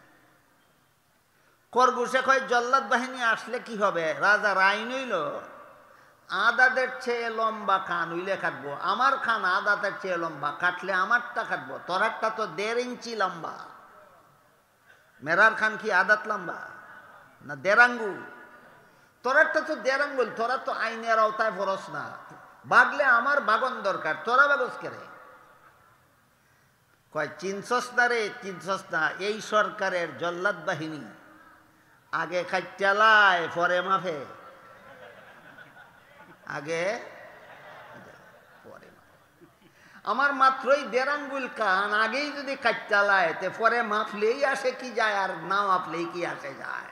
খরগোশে কয় জল্লাদ বাহিনী আসলে কি হবে? রাজার আইন হইল আদাতের চেয়ে লম্বা কান হইলে কাটবো। আমার কান আদাতের চেয়ে লম্বা, কাটলে আমারটা কাটবো, তোরারটা তো 1.5 ইঞ্চি লম্বা। মেরার খান কি আদাত লম্বা না 1.5 আঙ্গুল? তোরারটা তো 1.5 আঙ্গুল, তোরা তো আইনের আওতায় ফরস না। বাগলে আমার বাগন দরকার, তোরা বাগস করে। কয় চিনছস না রে, চিনছস না, এই সরকারের জল্লাদ বাহিনী আগে খাইটালায় পরে মাফে, আগে পরে মাফে। আমার মাত্রই 1.5 আঙ্গুল কান আগেই যদি কাইটালায় তে পরে মাফলেই আসে কি যায়, আর না মাফলেই কি আসে যায়।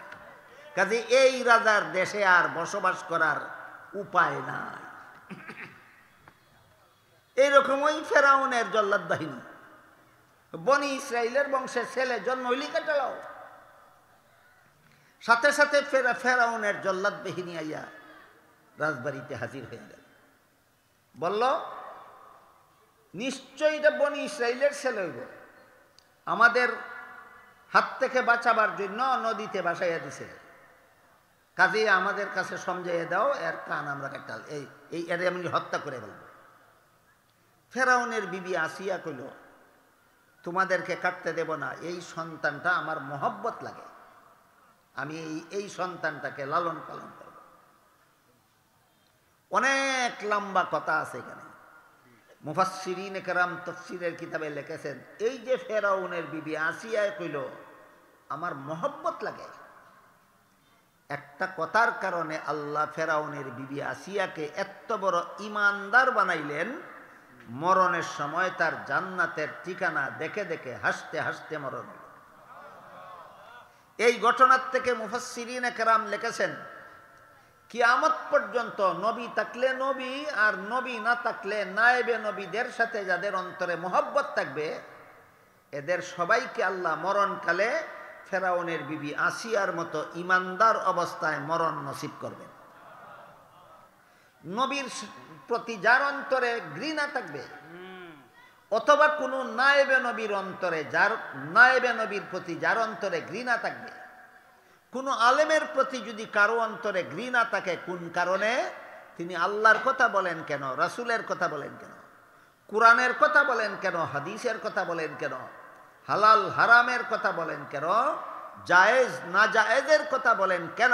কাজে এই রাজার দেশে আর বসবাস করার উপায় নাই। এইরকম ওই ফেরাউনের জল্লাদ বাহিনী বনি ইসরাইলের বংশের ছেলে জন্ম হইলি কাটালাও, সাথে সাথে ফেরাউনের জল্লাদ বাহিনী আইয়া রাজবাড়িতে হাজির হয়ে গেল। বলল নিশ্চয়ই এটা বনি ইসরাইলের ছেলে হইব, আমাদের হাত থেকে বাঁচাবার জন্য নদীতে ভাসাইয়া দিছে, কাজে আমাদের কাছে সমঝাইয়া দাও, এর কান আমরা কাটাল, এই এর আমি হত্যা করে ফেলব। ফেরাউনের বিবি আসিয়া কইল তোমাদেরকে কাটতে দেব না, এই সন্তানটা আমার মহব্বত লাগে, আমি এই সন্তানটাকে লালন পালন করব। অনেক লম্বা কথা আছে এখানে, মুফাসসিরিনে কেরাম তাফসীরের কিতাবে লিখেছেন এই যে ফেরাউনের বিবি আসিয়া কইল আমার মহব্বত লাগে, একটা কথার কারণে আল্লাহ ফেরাউনের বিবি আসিয়াকে এত বড় ইমানদার বানাইলেন, মরণের সময় তার জান্নাতের ঠিকানা দেখে দেখে হাসতে হাসতে মরণ হল। এই ঘটনার থেকে মুফাসসিরিনে কেরাম লিখেছেন কিয়ামত পর্যন্ত নবী থাকলে নবী আর নবী না থাকলে নায়েবে নবীদের সাথে যাদের অন্তরে মহব্বত থাকবে এদের সবাইকে আল্লাহ মরণকালে ফেরাউনের বিবি আসিয়ার মতো ইমানদার অবস্থায় মরণ নসিব করবেন। নবীর প্রতি যার অন্তরে ঘৃণা থাকবে, অথবা কোনো নায়েবে নবীর অন্তরে নায়েবে নবীর প্রতি যার অন্তরে ঘৃণা থাকবে, কোনো আলেমের প্রতি যদি কারো অন্তরে ঘৃণা থাকে, কোন কারণে তিনি আল্লাহর কথা বলেন কেন, রাসূলের কথা বলেন কেন, কোরআনের কথা বলেন কেন, হাদিসের কথা বলেন কেন, হালাল হারামের কথা বলেন কেন, জায়েজ না জায়েজের কথা বলেন কেন,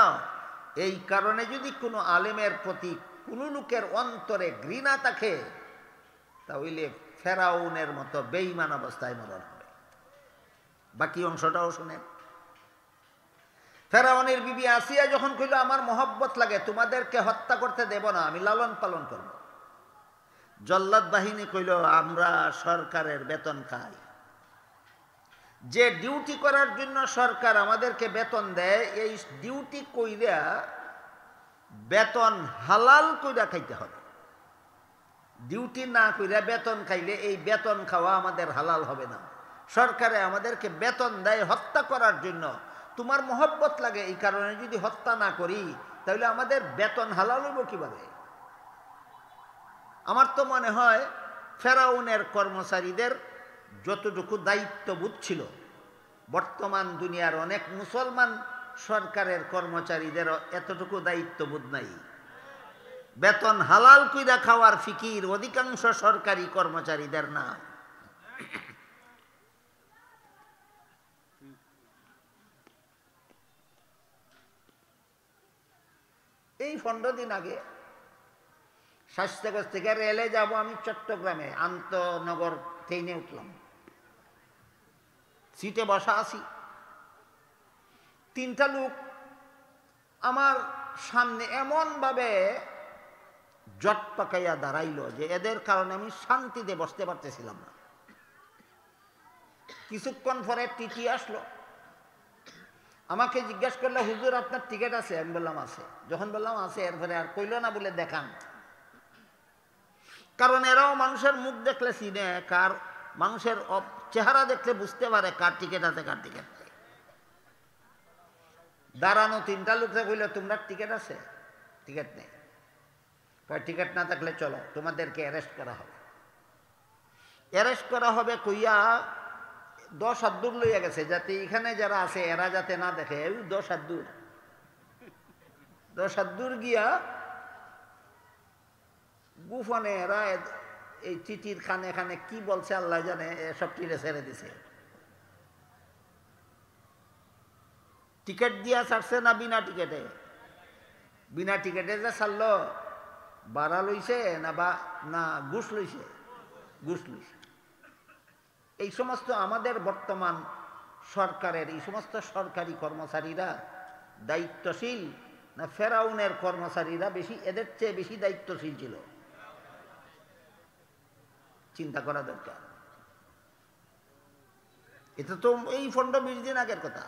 এই কারণে যদি কোনো আলেমের প্রতি কোনো লোকের অন্তরে ঘৃণা থাকে তাহলে ফেরাউনের মতো বেঈমান অবস্থায় মরণ হবে। বাকি অংশটাও শুনেন। ফেরাউনের বিবি আসিয়া যখন কইল আমার মহব্বত লাগে, তোমাদেরকে হত্যা করতে দেব না, আমি লালন পালন করব। জল্লাদ বাহিনী কইল আমরা সরকারের বেতন খাই, যে ডিউটি করার জন্য সরকার আমাদেরকে বেতন দেয়, এই ডিউটি কইরা বেতন হালাল কইরা খাইতে হবে। ডিউটি না কইরা বেতন খাইলে এই বেতন খাওয়া আমাদের হালাল হবে না। সরকারে আমাদেরকে বেতন দেয় হত্যা করার জন্য, তোমার মহব্বত লাগে এই কারণে যদি হত্যা না করি তাহলে আমাদের বেতন হালাল হইব কিভাবে? আমার তো মনে হয় ফেরাউনের কর্মচারীদের যতটুকু দায়িত্ববোধ ছিল, বর্তমান দুনিয়ার অনেক মুসলমান সরকারের কর্মচারীদেরও এতটুকু দায়িত্ববোধ নাই। বেতন হালাল কইরা খাওয়ার ফিকির অধিকাংশ সরকারি কর্মচারীদের না। এই 15 দিন আগে স্বাস্থ্যগঞ্জ থেকে রেলে যাব আমি চট্টগ্রামে, আন্তনগর ট্রেনে উঠলাম, সিটে বসা আছি, 3টা লোক আমার সামনে এমনভাবে জট পাকাইয়া দাঁড়াইল যে এদের কারণে আমি শান্তিতে বসতে পারতেছিলাম না। কিছুক্ষণ পরে টিটি আসলো, আমাকে জিজ্ঞাসা করলো হুজুর আপনার টিকিট আছে? আমি বললাম আছে। যখন বললাম আছে, এরপরে আর কইল না বলে দেখান, কারণ এরাও মানুষের মুখ দেখলে চিনে, কার মানুষের চেহারা দেখলে বুঝতে পারে কার টিকিট আছে কার টিকিট নেই। দাঁড়ানো 3টা লোকরা কইল তোমরা টিকিট আছে? টিকিট নেই। টিকিট না থাকলে চলো, তোমাদেরকে অ্যারেস্ট করা হবে। অ্যারেস্ট করা হবে কইয়া 10 হাত দূর লইয়া গেছে, যাতে এখানে যারা আছে এরা যাতে না দেখে। 10 হাত দূর গিয়া গুফনে এরা এই চিঠির খানে খানে কি বলছে আল্লাহ জানে, সব টিরে ছেড়ে দিছে। টিকিট দিয়া ছাড়ছে না বিনা টিকিটে? বিনা টিকিটে যে ছাড়লো, ভাড়া লইছে না ঘুষ লইছে? ঘুষ লইছে। এই সমস্ত আমাদের বর্তমান সরকারের এই সমস্ত সরকারি কর্মচারীরা দায়িত্বশীল না ফেরাউনের কর্মচারীরা বেশি, এদের চেয়ে বেশি দায়িত্বশীল ছিল? চিন্তা করা দরকার। এটা তো এই 15-20 দিন আগের কথা,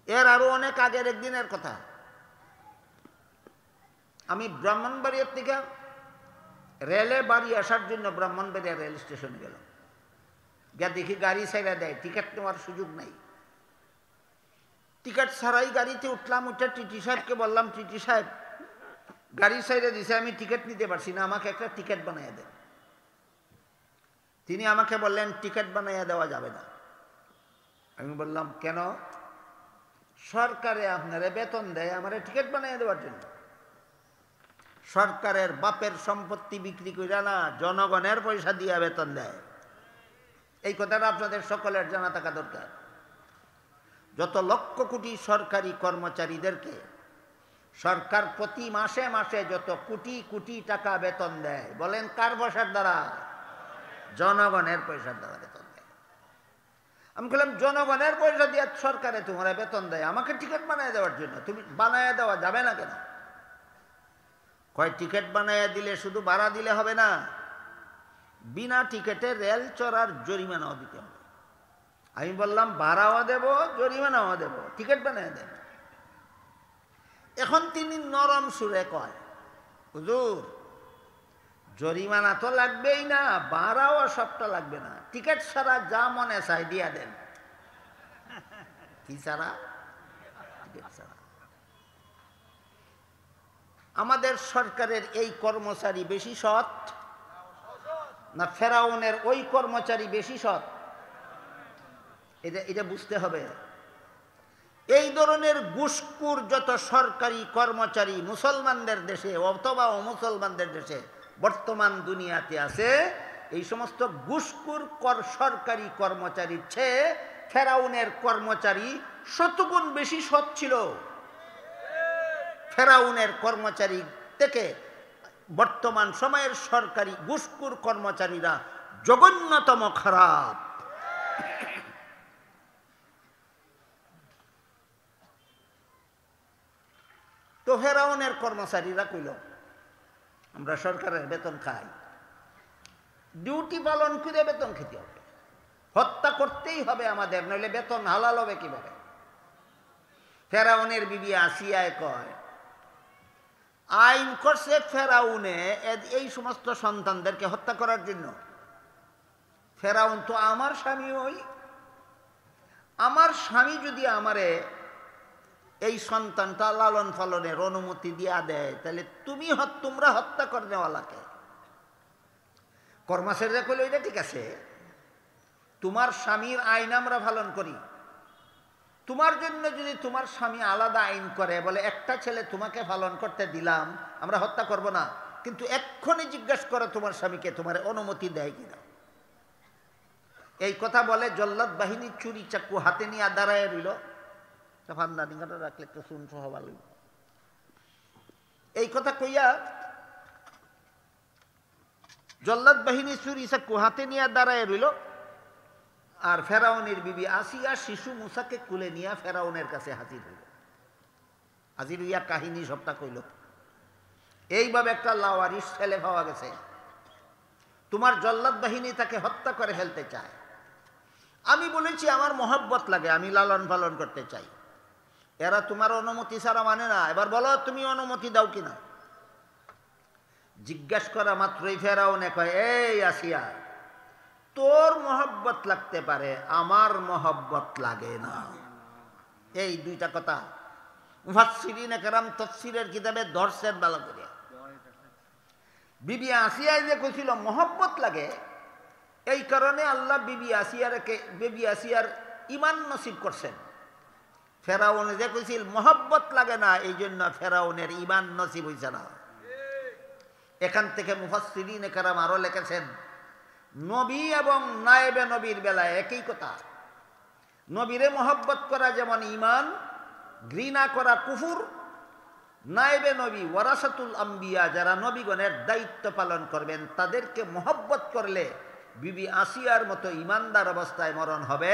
এর আরো অনেক আগের একদিনের কথা। আমি ব্রাহ্মণবাড়িয়ার থেকে রেলে বাড়ি আসার জন্য ব্রাহ্মণবাড়িয়া রেল স্টেশনে গেলাম, গিয়া দেখি গাড়ি ছাইড়া দেয়, টিকিট নেওয়ার সুযোগ নাই। টিকিট ছাড়াই গাড়িতে উঠলাম, উঠে টিটি সাহেবকে বললাম, টিটি সাহেব গাড়ি ছাইড়া দিছে, আমি টিকিট নিতে পারছি না, আমাকে একটা টিকিট বানাইয়া দেন। তিনি আমাকে বললেন টিকিট বানাইয়া দেওয়া যাবে না। আমি বললাম কেন? সরকারে আপনারা বেতন দেয় আমারে টিকিট বানাইয়া দেওয়ার জন্য। সরকারের বাপের সম্পত্তি বিক্রি করে না, জনগণের পয়সা দিয়া বেতন দেয়। এই কথাটা আপনাদের সকলের জানা থাকা দরকার। যত লক্ষ কোটি সরকারি কর্মচারীদেরকে সরকার প্রতি মাসে মাসে যত কোটি কোটি টাকা বেতন দেয়, বলেন কার পয়সার দ্বারা? জনগণের পয়সার দ্বারা বেতন দেয়। আমি বললাম জনগণের পয়সা দিয়ে সরকারে তোমার বেতন দেয়, আমাকে টিকিট বানিয়ে দেওয়ার জন্য, তুমি বানিয়ে দেওয়া যাবে না কেন? কয় টিকিট বানিয়ে দিলে শুধু ভাড়া দিলে হবে না, বিনা টিকিটে রেল চড়ার জরিমানাও দিতে হবে। আমি বললাম ভাড়াও দেব, জরিমানাও দেব, টিকিট বানিয়ে দেব। এখন তিনি নরম সুরে কয়, হুজুর জরিমানা তো লাগবেই না, ভাড়াও সবটা লাগবে না, টিকিট ছাড়া যা মনে চাই দিয়া দেন। কি ছাড়া? টিকিট ছাড়া। আমাদের সরকারের এই কর্মচারী বেশি সৎ না ফেরাউনের ওই কর্মচারী বেশি সৎ? এটা বুঝতে হবে। এই ধরনের ঘুষখোর যত সরকারি কর্মচারী মুসলমানদের দেশে অথবা অমুসলমানদের দেশে বর্তমান দুনিয়াতে আছে, এই সমস্ত ঘুষখোর সরকারি কর্মচারীর চেয়ে ফেরাউনের কর্মচারী শতগুণ বেশি সৎ ছিল। ফেরাউনের কর্মচারী থেকে বর্তমান সময়ের সরকারি ঘুষখোর কর্মচারীরা জঘন্যতম খারাপ। তো ফেরাউনের কর্মচারীরা কইল আমরা সরকারের বেতন খাই, ডিউটি পালন করে বেতন খেতে হবে, হত্যা করতেই হবে আমাদের, নইলে বেতন হালাল হবে কিভাবে? ফেরাউনের বিবি আসিয়ায় কয় আইন করছে ফেরাউনে এই সমস্ত সন্তানদেরকে হত্যা করার জন্য। ফেরাউন তো আমার স্বামী, ওই আমার স্বামী যদি আমারে এই সন্তানটা লালন পালনের অনুমতি দিয়া দেয়, তাহলে তোমরা হত্যা করে নেওয়ালাকে। কর্মচারীরা কইল এটা ঠিক আছে, তোমার স্বামীর আইন আমরা পালন করি, তোমার জন্য যদি তোমার স্বামী আলাদা আইন করে বলে একটা ছেলে তোমাকে পালন করতে দিলাম, আমরা হত্যা করব না, কিন্তু এক্ষুনি জিজ্ঞাসা করো তোমার স্বামীকে তোমার অনুমতি দেয় কিনা। এই কথা বলে জল্লাদ বাহিনী চুরি চাকু হাতে নিয়ে দাঁড়ায় রইল। রাখলে একটু শুনছো হবার, এই কথা কইয়া জল্লাদ বাহিনী চুরি চাকু হাতে নিয়ে দাঁড়ায় রইল। আর ফেরাউনের বিবি আসিয়া শিশু মুসাকে কুলে নিয়ে ফেরাউনের কাছে হাজির হইল। হাজির হইয়া কাহিনী সবটা কইল। এইভাবে একটা লাওয়ারিস ছেলে পাওয়া গেছে, তোমার জল্লাদ বাহিনী তাকে হত্যা করে ফেলতে চায়। আমি বলেছি আমার মহব্বত লাগে, আমি লালন পালন করতে চাই, এরা তোমার অনুমতি ছাড়া মানে না, এবার বলো তুমি অনুমতি দাও কিনা। জিজ্ঞাসা করা মাত্রই ফেরাউনে কয় এই আসিয়া, তোর মহব্বত লাগতে পারে, আমার মহব্বত লাগে না। এই দুইটা কথা মুফাসসিরিনে কেরাম তাফসীরের কিতাবে ধরছেন ভালো করে। বিবি আসিয়ায় যে কইছিল মহব্বত লাগে, এই কারণে আল্লাহ বিবি আসিয়ার ঈমান নসিব করছেন। ফেরাউনে যে কইছিল মহব্বত লাগে না, এই জন্য ফেরাউনের ঈমান নসিব হইছে না। এখান থেকে মুফাসসিরিনে কেরাম আরো লিখেছেন নবী এবং নায়েবে নবীর বেলায় একই কথা। নবীরে মহব্বত করা যেমন ঈমান, ঘৃণা করা কুফুর। নায়েবে নবী ওয়ারাসাতুল আম্বিয়া, যারা নবীগণের দায়িত্ব পালন করবেন, তাদেরকে মহব্বত করলে বিবি আসিয়ার মতো ইমানদার অবস্থায় মরণ হবে।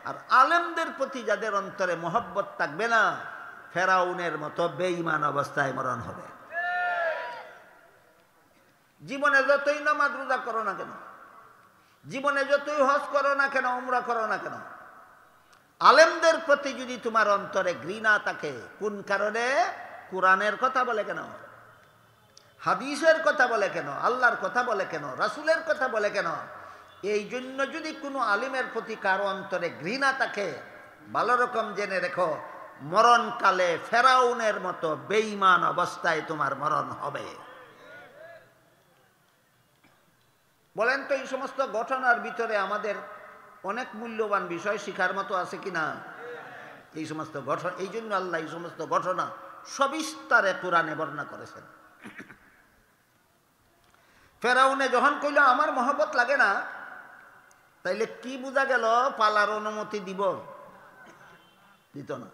আর আলেমদের প্রতি যাদের অন্তরে মহব্বত থাকবে না, ফেরাউনের মতো বেঈমান অবস্থায় মরণ হবে। জীবনে যতই নামাজ রোজা করো না কেন, জীবনে যতই হজ করো না কেন, উমরা করো না কেন, আলেমদের প্রতি যদি তোমার অন্তরে ঘৃণা থাকে, কোন কারণে? কোরআনের কথা বলে কেন, হাদিসের কথা বলে কেন, আল্লাহর কথা বলে কেন, রাসূলের কথা বলে কেন, এই জন্য যদি কোনো আলিমের প্রতি কারো অন্তরে ঘৃণা থাকে, ভালো রকম জেনে রেখো, মরণকালে ফেরাউনের মতো বেঈমান অবস্থায় তোমার মরণ হবে। বলেন তো, এই সমস্ত ঘটনার ভিতরে আমাদের অনেক মূল্যবান বিষয় শিখার মতো আছে কিনা? এই সমস্ত ঘটনা, এই জন্য আল্লাহ এই সমস্ত ঘটনা সবিস্তারে কোরআনে বর্ণনা করেছেন। ফেরাউনে যখন কইল আমার মহব্বত লাগে না, তাইলে কি বোঝা গেল? পালার অনুমতি দিত না।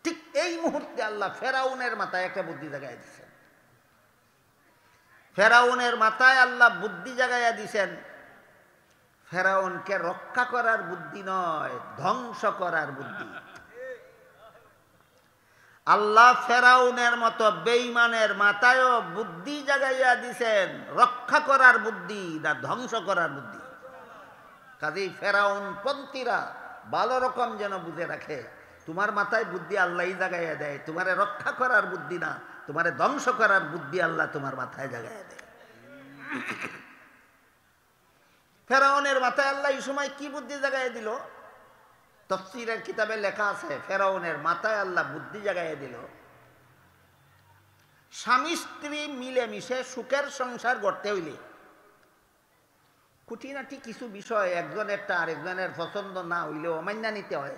ঠিক এই মুহূর্তে আল্লাহ ফেরাউনের মাথায় একটা বুদ্ধি জাগাইয়া দিচ্ছেন। ফেরাউনের মাথায় আল্লাহ বুদ্ধি জাগাইয়া দিছেন। ফেরাউনকে রক্ষা করার বুদ্ধি নয়, ধ্বংস করার বুদ্ধি। আল্লাহ ফেরাউনের মতো বেঈমানের মাথায়ও বুদ্ধি জাগাইয়া দিছেন, রক্ষা করার বুদ্ধি না ধ্বংস করার বুদ্ধি। কাজেই ফেরাউন পন্থীরা ভালো রকম যেন বুঝে রাখে, তোমার মাথায় বুদ্ধি আল্লাহই জাগাইয়া দেয়, তোমারে রক্ষা করার বুদ্ধি না, তোমারে ধ্বংস করার বুদ্ধি আল্লাহ তোমার মাথায় জাগাইয়া দেয়। ফেরাউনের মাথায় আল্লাহ এই সময় কি বুদ্ধি জাগাইয়া দিল? তাফসীরের কিতাবে লেখা আছে, ফেরাউনের মাথায় আল্লাহ বুদ্ধি জাগাইয়া দিল, স্বামী স্ত্রী মিলেমিশে সুখের সংসার গড়তে হইলে খুঁটিনাটি কিছু বিষয় একজনেরটা আরেকজনের পছন্দ না হইলেও অমান্য নিতে হয়।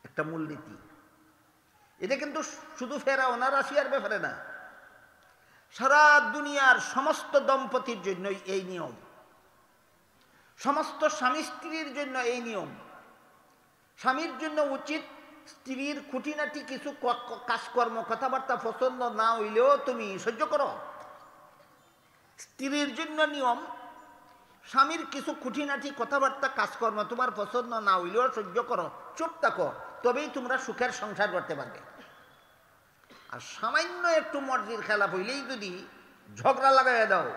একটা মূলনীতি। এটা কিন্তু শুধু ফেরাউন আর আসিয়ার ব্যাপারে না, সারা দুনিয়ার সমস্ত দম্পতির জন্যই এই নিয়ম, সমস্ত স্বামী স্ত্রীর জন্য এই নিয়ম। স্বামীর জন্য উচিত স্ত্রীর খুঁটিনাটি কিছু কাজকর্ম কথাবার্তা পছন্দ না হইলেও তুমি সহ্য করো। স্ত্রীর জন্য নিয়ম, স্বামীর কিছু খুঁটিনাটি কথাবার্তা কাজকর্ম তোমার পছন্দ না হইলেও সহ্য করো, চুপ থাকো, তবেই তোমরা সুখের সংসার করতে পারবে। আর সামান্য একটু মর্জির খেলাপ হইলেই যদি ঝগড়া লাগাইয়া দাও,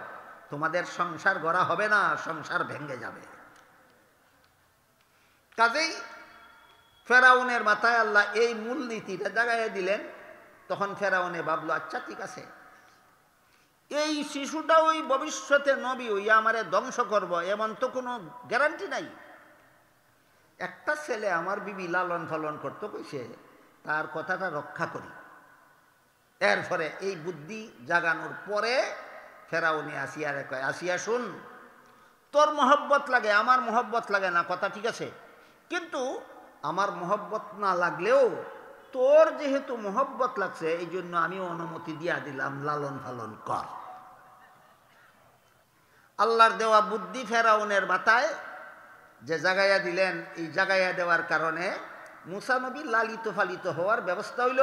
তোমাদের সংসার গড়া হবে না, সংসার ভেঙে যাবে। কাজেই ফেরাউনের মাথায় আল্লাহ এই মূলনীতিটা জাগাইয়া দিলেন। তখন ফেরাউনে ভাবলো, আচ্ছা ঠিক আছে, এই শিশুটা ওই ভবিষ্যতে নবী হইয়া আমারে ধ্বংস করব এমন তো কোনো গ্যারান্টি নাই। একটা ছেলে আমার বিবি লালন পালন করতে কইছে, তার কথাটা রক্ষা করি। এরপরে এই বুদ্ধি জাগানোর পরে ফেরাউনি আসিয়ারে কয়, আসিয়া শুন, তোর মহব্বত লাগে, আমার মহব্বত লাগে না, কথা ঠিক আছে, কিন্তু আমার মহব্বত না লাগলেও তোর যেহেতু মহব্বত লাগছে, এই জন্য আমিও অনুমতি দিয়া দিলাম, লালন পালন কর। আল্লাহর দেওয়া বুদ্ধি ফেরাউনের মাথায় যে জাগাইয়া দিলেন, এই জাগাইয়া দেওয়ার কারণে মুসা নবী লালিত ফালিত হওয়ার ব্যবস্থা হইল,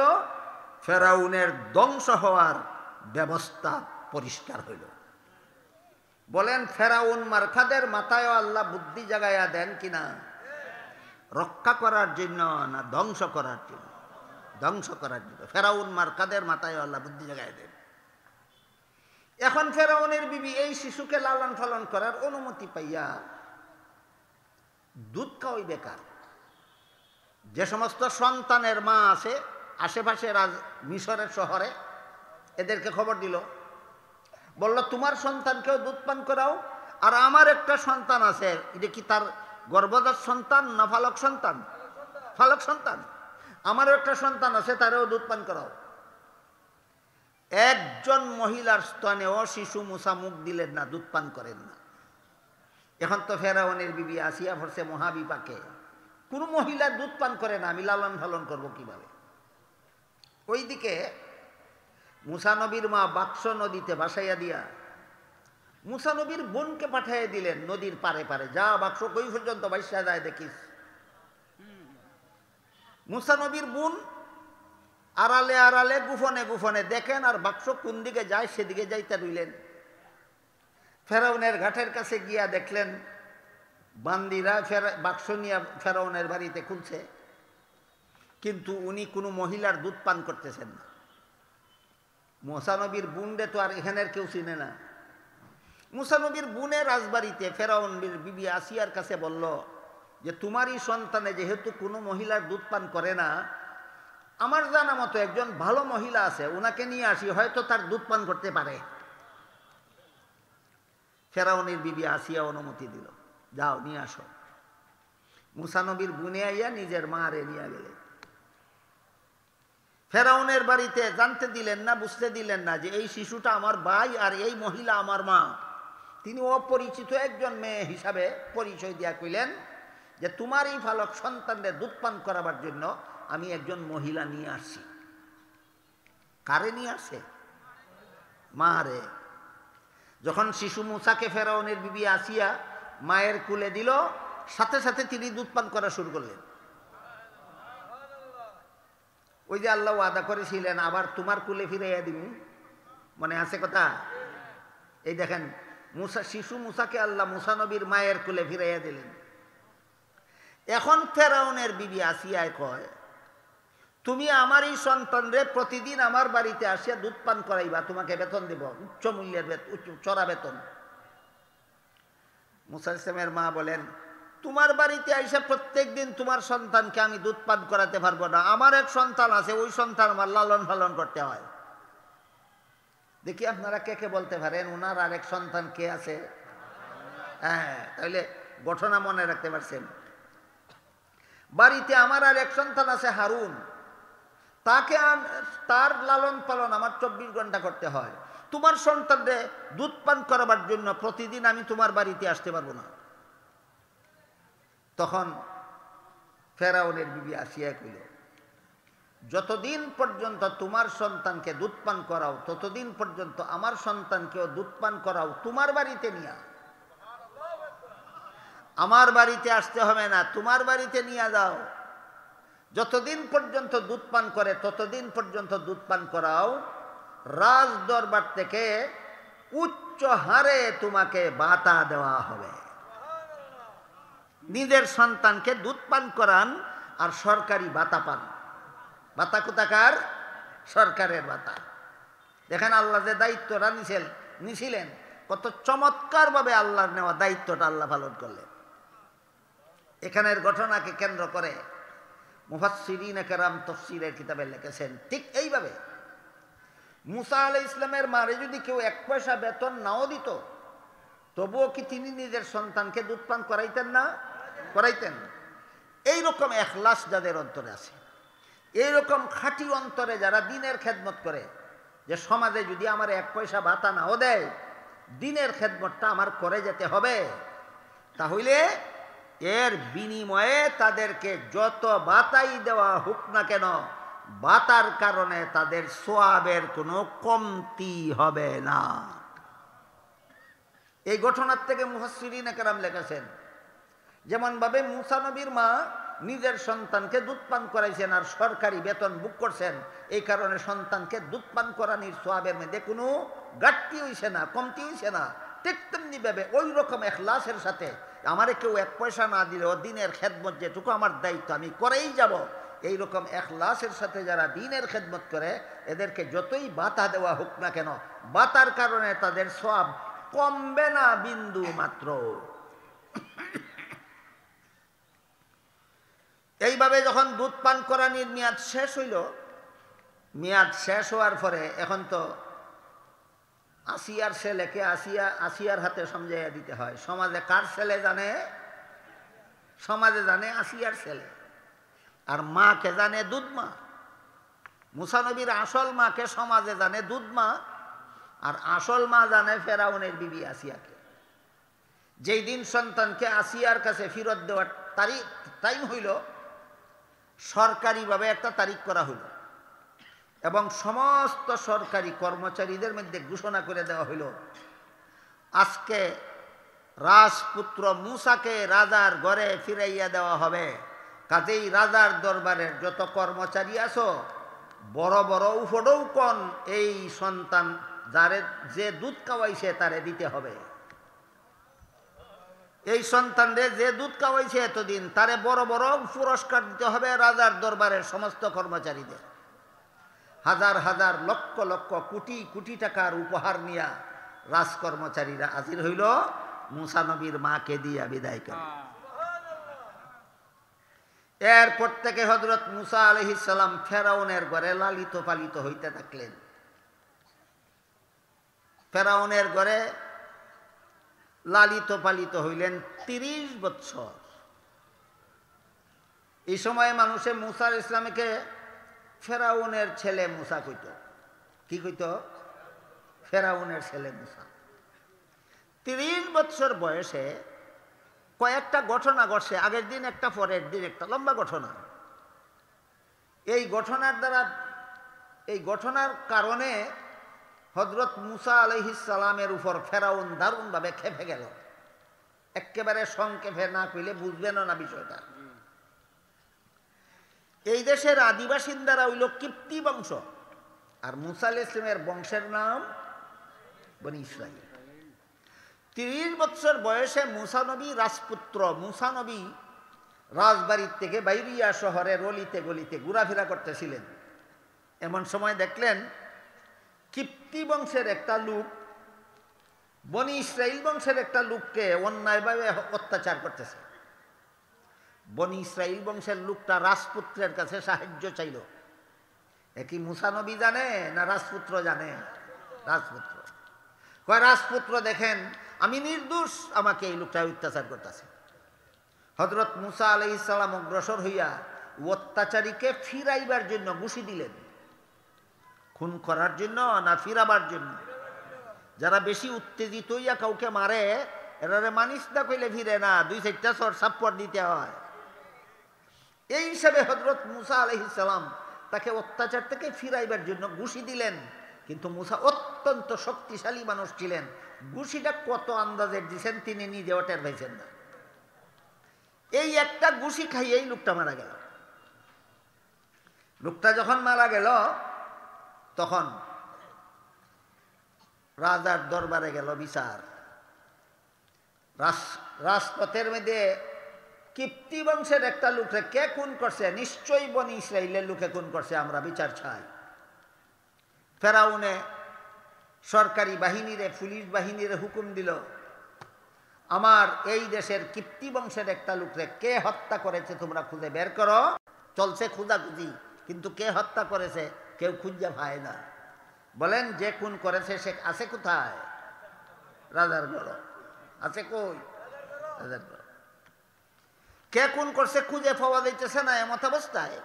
ফেরাউনের ধ্বংস হওয়ার ব্যবস্থা পরিষ্কার হইল। বলেন, ফেরাউন মার্কাদের মাথায়ও আল্লাহ বুদ্ধি জাগাইয়া দেন কিনা? রক্ষা করার জন্য না ধ্বংস করার জন্য? ধ্বংস করার জন্য। ফেরাউন মার্কাদের মাথায়ও আল্লাহ বুদ্ধি জাগাইয়া দেন। এখন ফেরাউনের বিবি এই শিশুকে লালন পালন করার অনুমতি পাইয়া দুধ খাওয়াই বেকার। যে সমস্ত সন্তানের মা আছে আশেপাশে মিশরের শহরে, এদেরকে খবর দিল, বলল তোমার সন্তানকেও দুধ পান করাও, আর আমার একটা সন্তান আছে, এটা কি তার গর্ভজাত সন্তান না ফালক সন্তান? ফালক সন্তান। আমারও একটা সন্তান আছে, তারও দুধ পান করাও। একজন মহিলার স্তনেও শিশু মুসা মুখ দিলেন না, দুধ পান করেন না। এখন তো ফেরাউনের বিবি আসিয়া ভরছে মহাবিপাকে, কোন মহিলা দুধ পান করে না, আমি লালন পালন করবো কিভাবে? ওইদিকে মুসা নবীর মা বাক্স নদীতে ভাসাইয়া দিয়া মুসা নবীর বোনকে পাঠাইয়া দিলেন নদীর পারে পারে, যা বাক্স কই পর্যন্ত ভাসিয়া যায় দেখিস। মুসা নবীর বোন আড়ালে আড়ালে গোপনে গোপনে দেখেন, আর বাক্স কোন দিকে যায় সেদিকে যাইতে রইলেন। ফেরাউনের ঘাটের কাছে গিয়া দেখলেন বান্দিরা বাক্স নিয়ে ফেরাউনের বাড়িতে খুলছে, কিন্তু উনি কোনো মহিলার দুধ পান করতেছেন না। মুসা নবীর বোনরে তো আর এখানের কেউ চিনে না। মুসা নবীর বোনের রাজবাড়িতে ফেরাউনের বিবি আসিয়ার কাছে বলল যে তোমারই সন্তানে যেহেতু কোনো মহিলার দুধ পান করে না, আমার জানা মতো একজন ভালো মহিলা আছে, ওনাকে নিয়ে আসি, হয়তো তার দুধ পান করতে পারে। ফেরাউনের বিবি আসিয়া অনুমতি দিল, যাও নিয়ে আসো। মুসা নবীর বোনে আইয়া নিজের মারে নিয়ে গেলে। ফেরাউনের বাড়িতে জানতে দিলেন না, বুঝতে দিলেন না যে এই শিশুটা আমার ভাই আর এই মহিলা আমার মা। তিনি অপরিচিত একজন মেয়ে হিসাবে পরিচয় দিয়া কইলেন যে তোমার এই ফালক সন্তানদের দুধ পান করাবার জন্য আমি একজন মহিলা নিয়ে আসছি। কারে নিয়ে আসে? মারে। যখন শিশু মুসাকে ফেরাউনের বিবি আসিয়া মায়ের কুলে দিল, সাথে সাথে তিনি দুধ পান করা শুরু করলেন। ওই যে আল্লাহ ওয়াদা করেছিলেন আবার তোমার কুলে ফিরাইয়া দিবি, মনে আছে কথা? এই দেখেন শিশু মুসাকে আল্লাহ মুসা নবীর মায়ের কুলে ফিরাইয়া দিলেন। এখন ফেরাউনের বিবি আসিয়ায় কয়, তুমি আমার এই সন্তানরে প্রতিদিন আমার বাড়িতে আসিয়া দুধ পান করাইবা, তোমাকে বেতন দেব, উচ্চ মূল্যের চড়া বেতন। মুসা ইসলামের মা বলেন, তোমার বাড়িতে আইসা প্রত্যেক দিন তোমার সন্তানকে আমি দুধ পান করাতে পারবো না, আমার এক সন্তান আছে, ওই সন্তান আমার লালন পালন করতে হয়। দেখি আপনারা কে কে বলতে পারেন ওনার আরেক সন্তান কে আছে? হ্যাঁ, তাহলে ঘটনা মনে রাখতে পারছেন। বাড়িতে আমার আর এক সন্তান আছে হারুন, তাকে তার লালন পালন আমার 24 ঘন্টা করতে হয়। তোমার সন্তানকে দুধ পান করাবার জন্য প্রতিদিন আমি তোমার বাড়িতে আসতে পারবো না। তখন ফেরাউনের বিবি আসিয়া কইল, যতদিন পর্যন্ত তোমার সন্তানকে দুধ পান করাও ততদিন পর্যন্ত আমার সন্তানকেও দুধ পান করাও তোমার বাড়িতে নিয়া, আমার বাড়িতে আসতে হবে না, তোমার বাড়িতে নিয়ে যাও। যতদিন পর্যন্ত দুধ পান করে ততদিন পর্যন্ত দুধ পান করাও, রাজ দরবার থেকে উচ্চ হারে তোমাকে ভাতা দেওয়া হবে। নিজের সন্তানকে দুধ পান করান আর সরকারি ভাতা পান। ভাতা কোথাকার? সরকারের ভাতা। দেখেন আল্লাহ যে দায়িত্বটা নিছিলেন, কত চমৎকার ভাবে আল্লাহর নেওয়া দায়িত্বটা আল্লাহ পালন করলেন। এখানের ঘটনাকে কেন্দ্র করে মুফাসসিরিন কেরাম তাফসীরের কিতাবে লিখেছেন, ঠিক এইভাবে মুসা আলাইহিস সালামের মারে যদি কেউ 1 পয়সা বেতন নাও দিত, তবুও কি তিনি নিজের সন্তানকে দুধ পান করাইতেন না? করাইতেন। এইরকম ইখলাস যাদের অন্তরে আছে, এইরকম খাঁটি অন্তরে যারা দ্বীনের খেদমত করে, যে সমাজে যদি আমার 1 পয়সা ভাতা নাও দেয়, দ্বীনের খেদমতটা আমার করে যেতে হবে, তাহলে এর বিনিময়ে তাদেরকে যত ভাতাই দেওয়া হোক না কেন, ভাতার কারণে তাদের সওয়াবের কোনো কমতি হবে না। এই ঘটনার থেকে মুফাসসিরিন কেরাম লিখেছেন, যেমন ভাবে মুসা নবীর মা নিজের সন্তানকে দুধ পান করাইছেন আর সরকারি বেতন বুক করছেন, এই কারণে সন্তানকে দুধ পান করানোর সওয়াবের মধ্যে কোনো ঘাটতি হইছে না, কমতি হইছে না। ঠিক তেমনি ভাবে ওই রকম ইখলাসের সাথে আমারে কেউ 1 পয়সা না দিলেও দ্বীনের খেদমত যেটুকু আমার দায়িত্ব আমি করেই যাব, এইরকম ইখলাসের সাথে যারা দ্বীনের খেদমত করে, এদেরকে যতই ভাতা দেওয়া হোক না কেন, ভাতার কারণে তাদের সওয়াব কমবে না বিন্দু মাত্র। এইভাবে যখন দুধ পান করানির মেয়াদ শেষ হইল, মেয়াদ শেষ হওয়ার পরে এখন তো আসিয়ার ছেলেকে আসিয়ার হাতে সমঝাইয়া দিতে হয়। সমাজে কার ছেলে জানে? সমাজে জানে আসিয়ার ছেলে, আর মাকে জানে দুধ মা। মুসা নবীর আসল মাকে সমাজে জানে দুধ মা, আর আসল মা জানে ফেরাউনের বিবি আসিয়াকে। যেই দিন সন্তানকে আসিয়ার কাছে ফেরত দেওয়ার টাইম হইল, সরকারিভাবে একটা তারিখ করা হইল এবং সমস্ত সরকারি কর্মচারীদের মধ্যে ঘোষণা করে দেওয়া হইল, আজকে রাজপুত্র মুসাকে রাজার ঘরে ফিরাইয়া দেওয়া হবে। কাজেই রাজার দরবারের যত কর্মচারী আছো, বড় বড় উপডৌকন এই সন্তান যারে যে দুধ খাওয়াইছে তারে দিতে হবে। এই সন্তানরে যে দুধ খাওয়াইছে এতদিন তারে বড় বড় পুরস্কার দিতে হবে রাজার দরবারের সমস্ত কর্মচারীদের। হাজার হাজার লক্ষ লক্ষ কোটি কোটি টাকার উপহার নিয়া রাজকর্মচারীরা হাজির হইল মুসা নবীর মাকে দিয়া বিদায় করে। এরপর থেকে হযরত মুসা আলাইহিস সালাম ফেরাউনের ঘরে লালিত পালিত হইতে থাকলেন। ফেরাউনের ঘরে লালিত পালিত হইলেন 30 বছর। এই সময় মানুষে মুসা আলাইহিস সালামকে ফেরাউনের ছেলে মুসা কইত। কি কইত? ফেরাউনের ছেলে মুসা। 30 বছর বয়সে কয়েকটা ঘটনা ঘটছে, আগের দিন একটা পরের দিন একটা, লম্বা ঘটনা। এই ঘটনার কারণে হযরত মুসা আলাইহিস সালামের উপর ফেরাউন দারুণভাবে খেপে গেল। একেবারে সংক্ষেপে না কইলে বুঝবেনও না বিষয়টা। এই দেশের আদিবাসীরা হইল কিপ্তি বংশ, আর মুসা আলাইহিস সালামের বংশের নাম বনি ইসরাইল। 30 বছর বয়সে মুসা নবী রাজপুত্র। মুসা নবী রাজবাড়ির থেকে বাইরিয়া শহরের অলিতে গলিতে ঘোরাফেরা করতেছিলেন। এমন সময় দেখলেন কিপ্তি বংশের একটা লোক বনি ইসরাইল বংশের একটা লোককে অন্যায়ভাবে অত্যাচার করতেছে। বনি ইসরাইল বংশের লোকটা রাজপুত্রের কাছে সাহায্য চাইল। কি মুসা নবী জানে না রাজপুত্র জানে? রাজপুত্র কয়, রাজপুত্র দেখেন আমি নির্দোষ, আমাকে এই লোকটা অত্যাচার করতেছে। হযরত মুসা আলাইহিস সালাম অগ্রসর হইয়া অত্যাচারীকে ফিরাইবার জন্য ঘুষি দিলেন। খুন করার জন্য না ফিরাবার জন্য? যারা বেশি উত্তেজিত হইয়া কাউকে মারে এরারে মানিস না কইলে ফিরে না, 2-4টা চড় সাপ্পর দিতে হয়। এই হিসাবে হযরত মুসা আলাইহিস সালাম তাকে অত্যাচার থেকে ফিরাইবার জন্য ঘুষি দিলেন। কিন্তু মুসা অত্যন্ত শক্তিশালী মানুষ ছিলেন। ঘুষিটা কত আন্দাজে দিয়েছেন তিনি নিজেও টের পাইছেন না। এই একটা ঘুষি খাইয়েই লোকটা মারা গেল। লোকটা যখন মারা গেল তখন রাজার দরবারে গেল বিচার। রাজপথের মধ্যে কিপ্তি বংশের একটা লোকরে কে খুন করছে? নিশ্চয়ই বনি ইসরাইলের লোকে খুন করছে, আমরা বিচার চাই। ফেরাউনে সরকারি বাহিনীরে, পুলিশ বাহিনীরে হুকুম দিল, আমার এই দেশের কিপ্তি বংশের একটা লোকরে কে হত্যা করেছে তোমরা খুঁজে বের করো। চলছে খোঁজাখুঁজি, কিন্তু কে হত্যা করেছে কেউ খুঁজে পায় না। বলেন যে খুন করেছে সে আছে কোথায়? রাজার ঘর। আছে কই? রাজার ঘর। কে খুন করছে খুঁজে পাওয়া যাইতেছে না। এমত অবস্থায়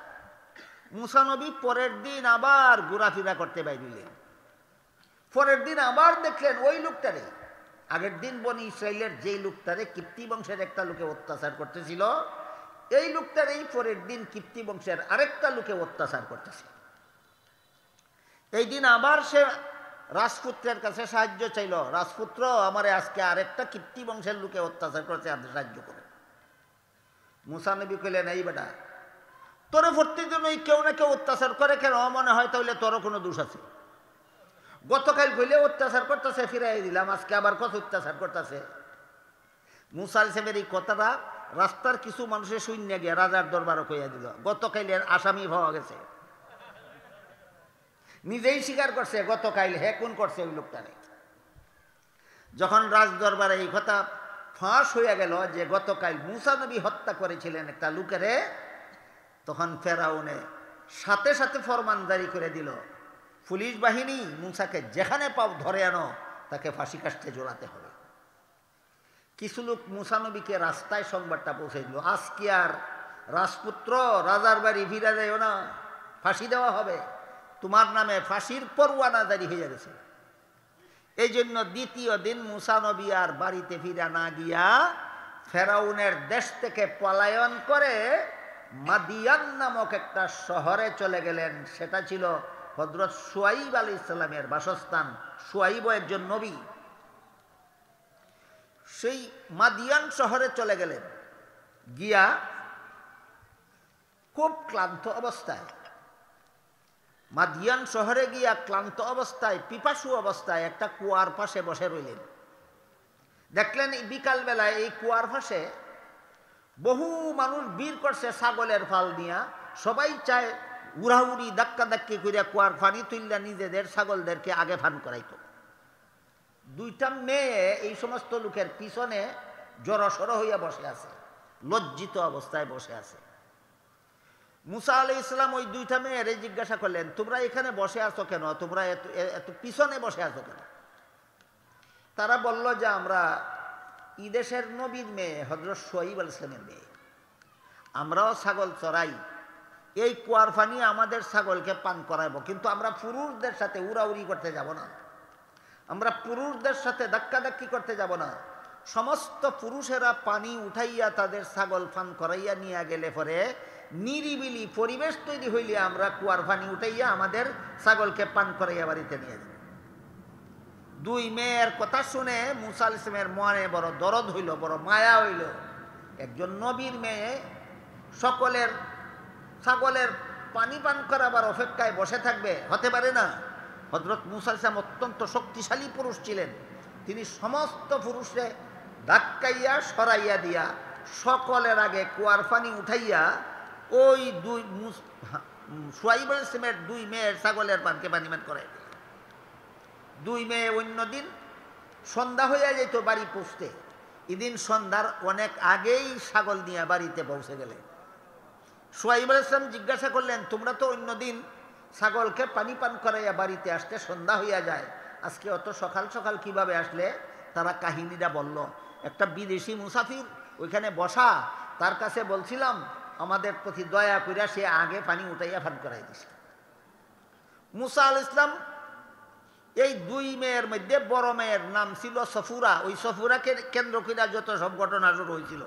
মুসা নবী পরের দিন আবার ঘোরাফেরা করতে বাইরিলেন। পরের দিন আবার দেখলেন ওই লোকটারে, আগের দিন বনি ইসরাইলের যেই লোকটারে কিপ্তি বংশের একটা লোকে অত্যাচার করতেছিল, এই লোকটারেই পরের দিন কিপ্তি বংশের আরেকটা লোকে অত্যাচার করতেছে। এই দিন আবার সে রাজপুত্রের কাছে সাহায্য চাইল, রাজপুত্র আমারে আজকে আরেকটা কিপ্তি বংশের লোকে অত্যাচার করছে, আপনি সাহায্য করেন। মুসা নবী কইলেন, এই বেটা তোরে প্রতিদিন ওই কেউ না কেউ অত্যাচার করে, কেন মনে হয় তাহলে তোরও কোনো দোষ আছে? গতকাল কইলে অত্যাচার করতেছে ফিরাই দিলাম, আজকে আবার কত অত্যাচার করতেছে। মুসা সাহেবের এই কথাটা রাস্তার কিছু মানুষের শূন্য গিয়া রাজার দরবারও কইয়া দিল। গতকালের আসামি পাওয়া গেছে, নিজেই স্বীকার করছে গতকাল হে খুন করছে ওই লোকটারে। যখন রাজ দরবারে এই কথা ফাঁস হইয়া গেল যে গতকাল মুসা নবী হত্যা করেছিলেন একটা লোকেরে, তখন ফেরাউনে সাথে সাথে ফরমান জারি করে দিল, পুলিশ বাহিনী মুসাকে যেখানে পাও ধরে আনো, তাকে ফাঁসি কাস্টে জোড়াতে হবে। কিছু লোক মুসা নবীকে রাস্তায় সংবাদটা পৌঁছে দিল, আজকে আর রাজপুত্র রাজার বাড়ি ফিরা যাইও না, ফাঁসি দেওয়া হবে, তোমার নামে ফাঁসির পরোয়ানা জারি হয়ে গেছে। এই জন্য দ্বিতীয় দিন মুসা নবী আর বাড়িতে ফিরা না গিয়া ফেরাউনের দেশ থেকে পলায়ন করে মাদিয়ান নামক একটা শহরে চলে গেলেন। সেটা ছিল হযরত শুআইব আলাইহিস সালামের বাসস্থান। শুআইব একজন নবী। সেই মাদিয়ান শহরে চলে গেলেন, গিয়া খুব ক্লান্ত অবস্থায়, মাদিয়ান শহরে গিয়া ক্লান্ত অবস্থায়, পিপাসু অবস্থায় একটা কুয়ার পাশে বসে রইলেন। দেখলেন বিকালবেলায় এই কুয়ার পাশে বহু মানুষ ভিড় করছে ছাগলের ফাল দিয়া, সবাই চায় উড়াউড়ি ধাক্কা ধাক্কি করিয়া কুয়ার পানি তুললা নিজেদের ছাগলদেরকে আগে ফান করাইতো। দুইটা মেয়ে এই সমস্ত লোকের পিছনে জড়সড় হইয়া বসে আছে, লজ্জিত অবস্থায় বসে আছে। মুসা আলাইহিস সালাম ওই দুইটা মেয়ের জিজ্ঞাসা করলেন, তোমরা এখানে বসে আছো কেন, তোমরা এত পিছনে বসে আছো কেন? তারা বলল যে আমরা ঈদেশের নবীর মেয়ে হযরত শুআয়ব আলাইহিস সালামের মেয়ে, আমরাও ছাগল চড়াই, এই কুয়ার পানি আমাদের ছাগলকে পান করাইব, কিন্তু আমরা পুরুষদের সাথে উড়াউড়ি করতে যাব না, আমরা পুরুষদের সাথে ধাক্কাধাক্কি করতে যাব না। সমস্ত পুরুষেরা পানি উঠাইয়া তাদের ছাগল পান করাইয়া নিয়ে গেলে পরে নিরিবিলি পরিবেশ তৈরি হইলে আমরা কুয়ার পানি উঠাইয়া আমাদের ছাগলকে পান করাইয়া বাড়িতে নিয়ে যাব। দুই মেয়ের কথা শুনে মুসা আলাইহিস সালামের মনে বড় দরদ হইল, বড় মায়া হইল। একজন নবীর মেয়ে সকলের ছাগলের পানি পান করাবার অপেক্ষায় বসে থাকবে, হতে পারে না। হযরত মুসা আলাইহিস সালাম অত্যন্ত শক্তিশালী পুরুষ ছিলেন, তিনি সমস্ত পুরুষে ধাক্কাইয়া সরাইয়া দিয়া সকলের আগে কুয়ার পানি উঠাইয়া ওই শুআয়ব আলাইহিস সালামের দুই মেয়ের ছাগলের পানকে পানি পান করাই দিলেন। দুই মেয়ে অন্যদিন সন্ধ্যা হইয়া যেত বাড়ি পৌঁছতে, এদিন সন্ধ্যার অনেক আগেই ছাগল নিয়ে বাড়িতে পৌঁছে গেলে। শুআয়ব আলাইহিস সালাম জিজ্ঞাসা করলেন, তোমরা তো অন্যদিন ছাগলকে পানি পান করাইয়া বাড়িতে আসতে সন্ধ্যা হইয়া যায়, আজকে অত সকাল সকাল কিভাবে আসলে? তারা কাহিনীটা বলল। একটা বিদেশি মুসাফির ওইখানে বসা, তার কাছে বলছিলাম আমাদের প্রতি দয়া কইরা সে আগে পানি উঠাইয়া পান করাই দিছে। মুসা আলাইহিস সালাম এই দুই মেয়ের মধ্যে বড় মেয়ের নাম ছিল সফুরা, ওই সফুরাকে কেন্দ্র কইরা যত সব ঘটনা শুরু হয়েছিল।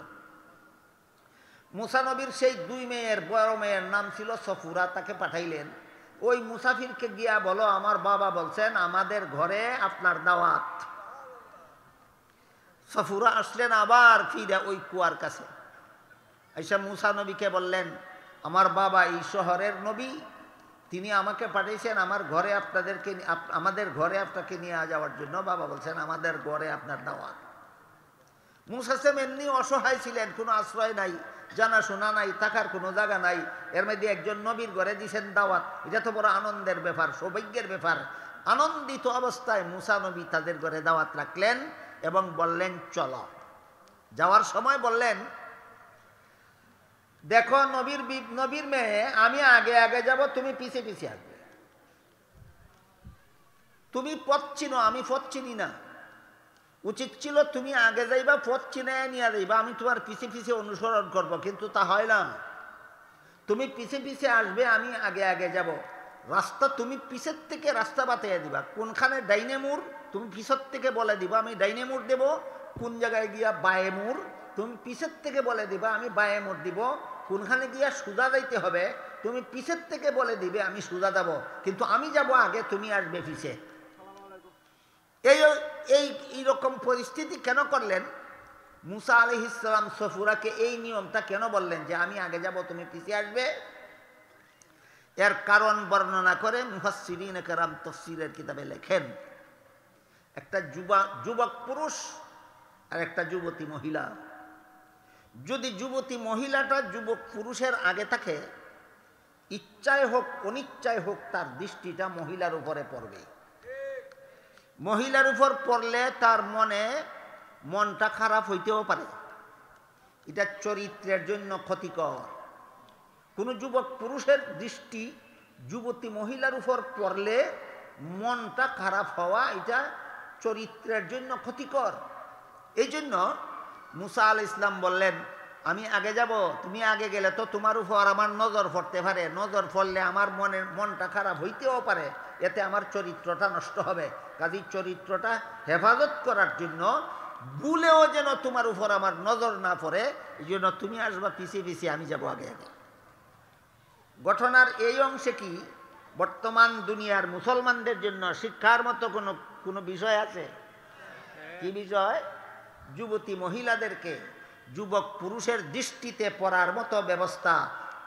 মুসা নবীর সেই দুই মেয়ের বড় মেয়ের নাম ছিল সফুরা, তাকে পাঠাইলেন, ওই মুসাফিরকে গিয়া বলো আমার বাবা বলছেন আমাদের ঘরে আপনার দাওয়াত। সফুরা আসলেন আবার ফিরে ওই কুয়ার কাছে, আইসা মুসা নবীকে বললেন, আমার বাবা এই শহরের নবী, তিনি আমাকে পাঠিয়েছেন আমার ঘরে আপনাদেরকে, আমাদের ঘরে আপনাকে নিয়ে যাওয়ার জন্য। বাবা বলছেন আমাদের ঘরে আপনার দাওয়াত। মুসা সাহেব এমনি অসহায় ছিলেন, কোনো আশ্রয় নাই, জানাশোনা নাই, থাকার কোনো জায়গা নাই, এর মধ্যে একজন নবীর ঘরে দিয়েছেন দাওয়াত, এটা তো বড় আনন্দের ব্যাপার, সৌভাগ্যের ব্যাপার। আনন্দিত অবস্থায় মুসা নবী তাদের ঘরে দাওয়াত রাখলেন এবং বললেন চলো। যাওয়ার সময় বললেন, দেখো নবীর মেয়ে, আমি আগে আগে যাব, তুমি পিছে পিছে আসবে, তুমি পথ চিনো, আমি পথ চিনি না, উচিত ছিল তুমি আগে যাইবা, পথ চিনায় নিয়ে যাইবা, আমি তোমার পিছে পিছে অনুসরণ করব, কিন্তু তা হয় না। তুমি পিছে পিছে আসবে, আমি আগে আগে যাব, রাস্তা তুমি পিছের থেকে রাস্তা বাতাইয়া দিবা, কোনখানে ডাইনে মুড় তুমি পিছের থেকে বলে দিবা, আমি ডাইনে মুড় দেব, কোন জায়গায় গিয়া বায়ে মুড় তুমি পিছের থেকে বলে দিবা, আমি বায়ে মুড় দিব, কোনখানে গিয়া সুজা যাইতে হবে তুমি পিছের থেকে বলে দিবে, আমি সুজা যাব, কিন্তু আমি যাব আগে, তুমি আসবে পিছে। এইরকম পরিস্থিতি কেন করলেন? মুসা আলাইহিস সালাম সফুরাকে এই নিয়মটা কেন বললেন যে আমি আগে যাব তুমি পিছে আসবে? এর কারণ বর্ণনা করে মুফাসসিরিনে কেরাম তাফসীরের কিতাবে লেখেন, একটা যুবক পুরুষ আর একটা যুবতী মহিলা, যদি যুবতী মহিলাটা যুবক পুরুষের আগে থাকে, ইচ্ছায় হোক অনিচ্ছায় হোক তার দৃষ্টিটা মহিলার উপরে পড়বে। মহিলার উপর পড়লে তার মনটা খারাপ হইতেও পারে, এটা চরিত্রের জন্য ক্ষতিকর। কোনো যুবক পুরুষের দৃষ্টি যুবতী মহিলার উপর পড়লে মনটা খারাপ হওয়া, এটা চরিত্রের জন্য ক্ষতিকর। এই জন্য মুসা আলাইহিস সালাম বললেন, আমি আগে যাব, তুমি আগে গেলে তো তোমার উপর আমার নজর পড়তে পারে, নজর পড়লে আমার মনটা খারাপ হইতেও পারে, এতে আমার চরিত্রটা নষ্ট হবে। কাজেই চরিত্রটা হেফাজত করার জন্য ভুলেও যেন তোমার উপর আমার নজর না পড়ে, এই জন্য তুমি আসবা পিছিয়ে পিছিয়ে, আমি যাব আগে আগে। ঘটনার এই অংশে কি বর্তমান দুনিয়ার মুসলমানদের জন্য শিক্ষার মতো কোনো বিষয় আছে? কি বিষয়? যুবতী মহিলাদেরকে যুবক পুরুষের দৃষ্টিতে পড়ার মতো ব্যবস্থা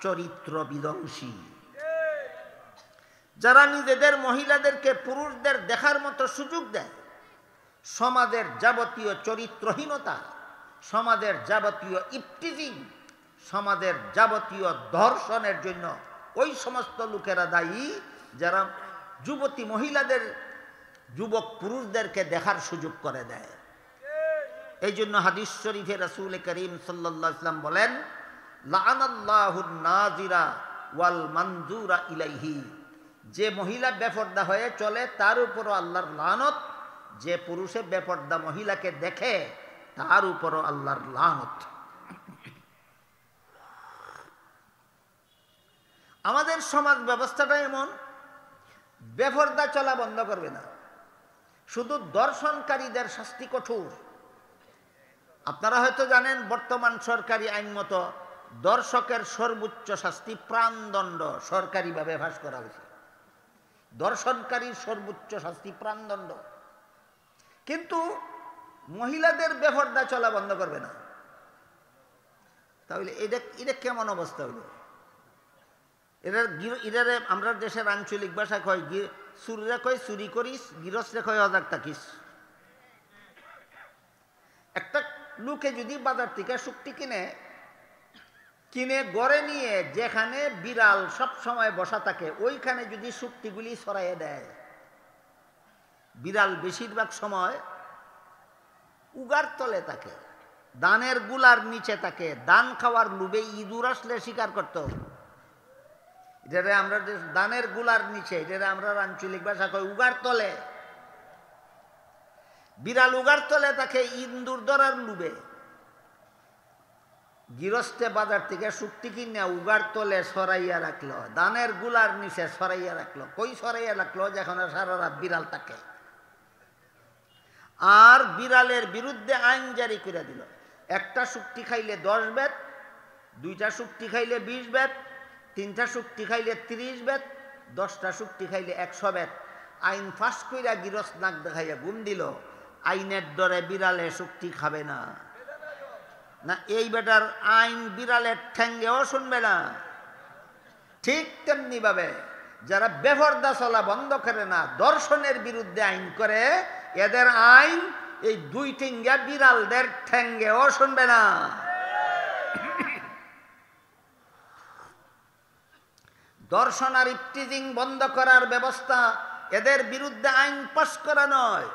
চরিত্র বিধ্বংসী। যারা নিজেদের মহিলাদেরকে পুরুষদের দেখার মতো সুযোগ দেয়, সমাজের যাবতীয় চরিত্রহীনতা, সমাজের যাবতীয় ইফটিজিং, সমাজের যাবতীয় ধর্ষণের জন্য ওই সমস্ত লোকেরা দায়ী যারা যুবতী মহিলাদের, যুবক পুরুষদেরকে দেখার সুযোগ করে দেয়। এই জন্য হাদিস শরীফে রাসূল করিম সাল্লাল্লাহু আলাইহি ওয়াসাল্লাম বলেন, লাআনাল্লাহুন নাজিরা ওয়াল মানজুরা ইলাইহি, যে মহিলা বেপরদা হয়ে চলে তার উপরও আল্লাহর লানত, যে পুরুষে বেপরদা মহিলাকে দেখে তার উপরও আল্লাহর লানত। আমাদের সমাজ ব্যবস্থাটা এমন, বেপরদা চলা বন্ধ করবে না, শুধু দর্শনকারীদের শাস্তি কঠোর। আপনারা হয়তো জানেন বর্তমান সরকারি আইন মতো দর্শকের সর্বোচ্চ শাস্তি প্রাণদণ্ড সরকারিভাবে ফাঁস করা হয়েছে। দর্শনকারীর সর্বোচ্চ শাস্তি প্রাণদণ্ড, কিন্তু মহিলাদের বেপরদা চলা বন্ধ করবে না। তাহলে এটা কেমন অবস্থা হইল? এটারে আমরা দেশের আঞ্চলিক ভাষা কয়, চুরিরা কয় চুরি করিস, গৃহস্থে কয় অজাগ থাকিস। একটা লোকে যদি বাজার থেকে শুকটি কিনে গড়ে নিয়ে যেখানে বিড়াল সব সময় বসা থাকে ওইখানে যদি শুকটিগুলি ছড়াইয়ে দেয়, বিড়াল বেশিরভাগ সময় উগার তলে থাকে, দানের গুলার নিচে থাকে, দান খাওয়ার লোভে ইঁদুর আসলে শিকার করত। যেটা আমরা দানের গুলার নিচে, যেটা আমরা আঞ্চলিক ভাষা কই উগার তলে, বিড়াল উগার তলে থাকে ইঁদুর ধরার লোভে। গৃহস্থে বাজার থেকে শুকটি কিনে উগার তলে সরাইয়া রাখলো, দানের গুলার নিচে সরাইয়া রাখলো। কই সরাইয়া রাখলো? যেখানে সারা রাত বিড়াল থাকে। আর বিড়ালের বিরুদ্ধে আইন জারি করে দিল, একটা শুকটি খাইলে 10 বেত, 2টা শুকটি খাইলে 20 বেত, 3টা শুকটি খাইলে 30 বেত, 10টা শুকটি খাইলে 100 বেত। আইন ফাঁস কইরা গৃহস্থ নাক দেখাইয়া গুম দিল, আইনের ডরে বিড়ালে শুকটি খাবে না। না, এই বেটার আইন বিড়ালের ঠ্যাঙ্গেও শুনবে না। ঠিক তেমনি ভাবে যারা বেপরদা চলা বন্ধ করে না, দর্শনের বিরুদ্ধে আইন করে, এদের আইন এই 2 ঠ্যাঙ্গা বিড়ালদের ঠ্যাঙ্গেও শুনবে না। দর্শন আর ইফটিজিং বন্ধ করার ব্যবস্থা, এদের বিরুদ্ধে আইন পাস করা নয়।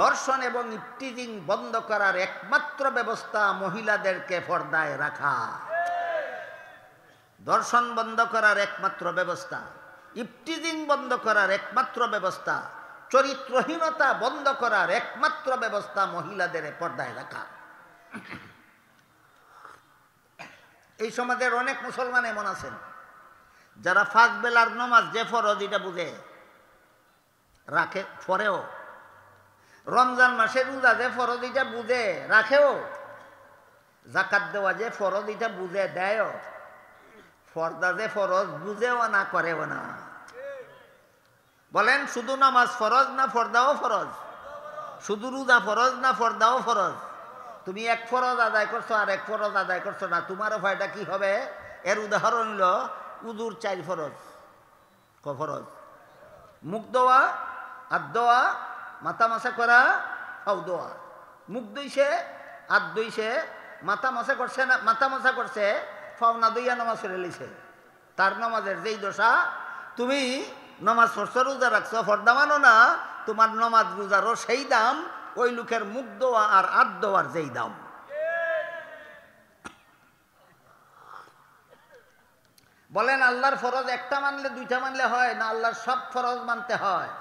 দর্শন এবং ইফটিজিং বন্ধ করার একমাত্র ব্যবস্থা মহিলাদেরকে পর্দায় রাখা। দর্শন বন্ধ করার একমাত্র ব্যবস্থা, ইফটিজিং বন্ধ করার একমাত্র ব্যবস্থা, চরিত্রহীনতা বন্ধ করার একমাত্র ব্যবস্থা মহিলাদের পর্দায় রাখা। এই সমাজের অনেক মুসলমান এমন আছেন যারা 5 বেলার নামাজ যে ফরজ এটা বুঝে রাখে, পরেও রমজান মাসে রোজা যে ফরজ এটা বুঝে রাখেও, যাকাত দেওয়া যে ফরজ এটা বুঝে দেয়ও, ফর্দা যে ফরজ বুঝেও না, করেও না। বলেন শুধু নামাজ ফরজ না ফর্দাও ফরজ? শুধু রোজা ফরজ না ফর্দাও ফরজ? তুমি এক ফরজ আদায় করছো আর এক ফরজ আদায় করছো না, তোমারও ফায়দা কি হবে? এর উদাহরণ হলো উযুর 4 ফরজ। ক ফরজ? মুখ ধোয়া, হাত ধোয়া, মাথা মাসা করা, ফাউ ধোয়া। মুখ ধুইছে, হাত ধুইছে, মাথা মাসা করছে না, মাথা মাসা করছে, ফাউ না ধুইয়া নামাজ পড়ে লইছে, তার নামাজের যেই দশা। তুমি নামাজ পড়ছো, রোজা রাখছো, ফর্দা মানো না, তোমার নামাজ রোজারও সেই দাম ওই লোকের মুখ ধোয়া আর হাত ধোয়ার যেই দাম। বলেন আল্লাহর ফরজ একটা মানলে 2টা মানলে হয় না? আল্লাহর সব ফরজ মানতে হয়।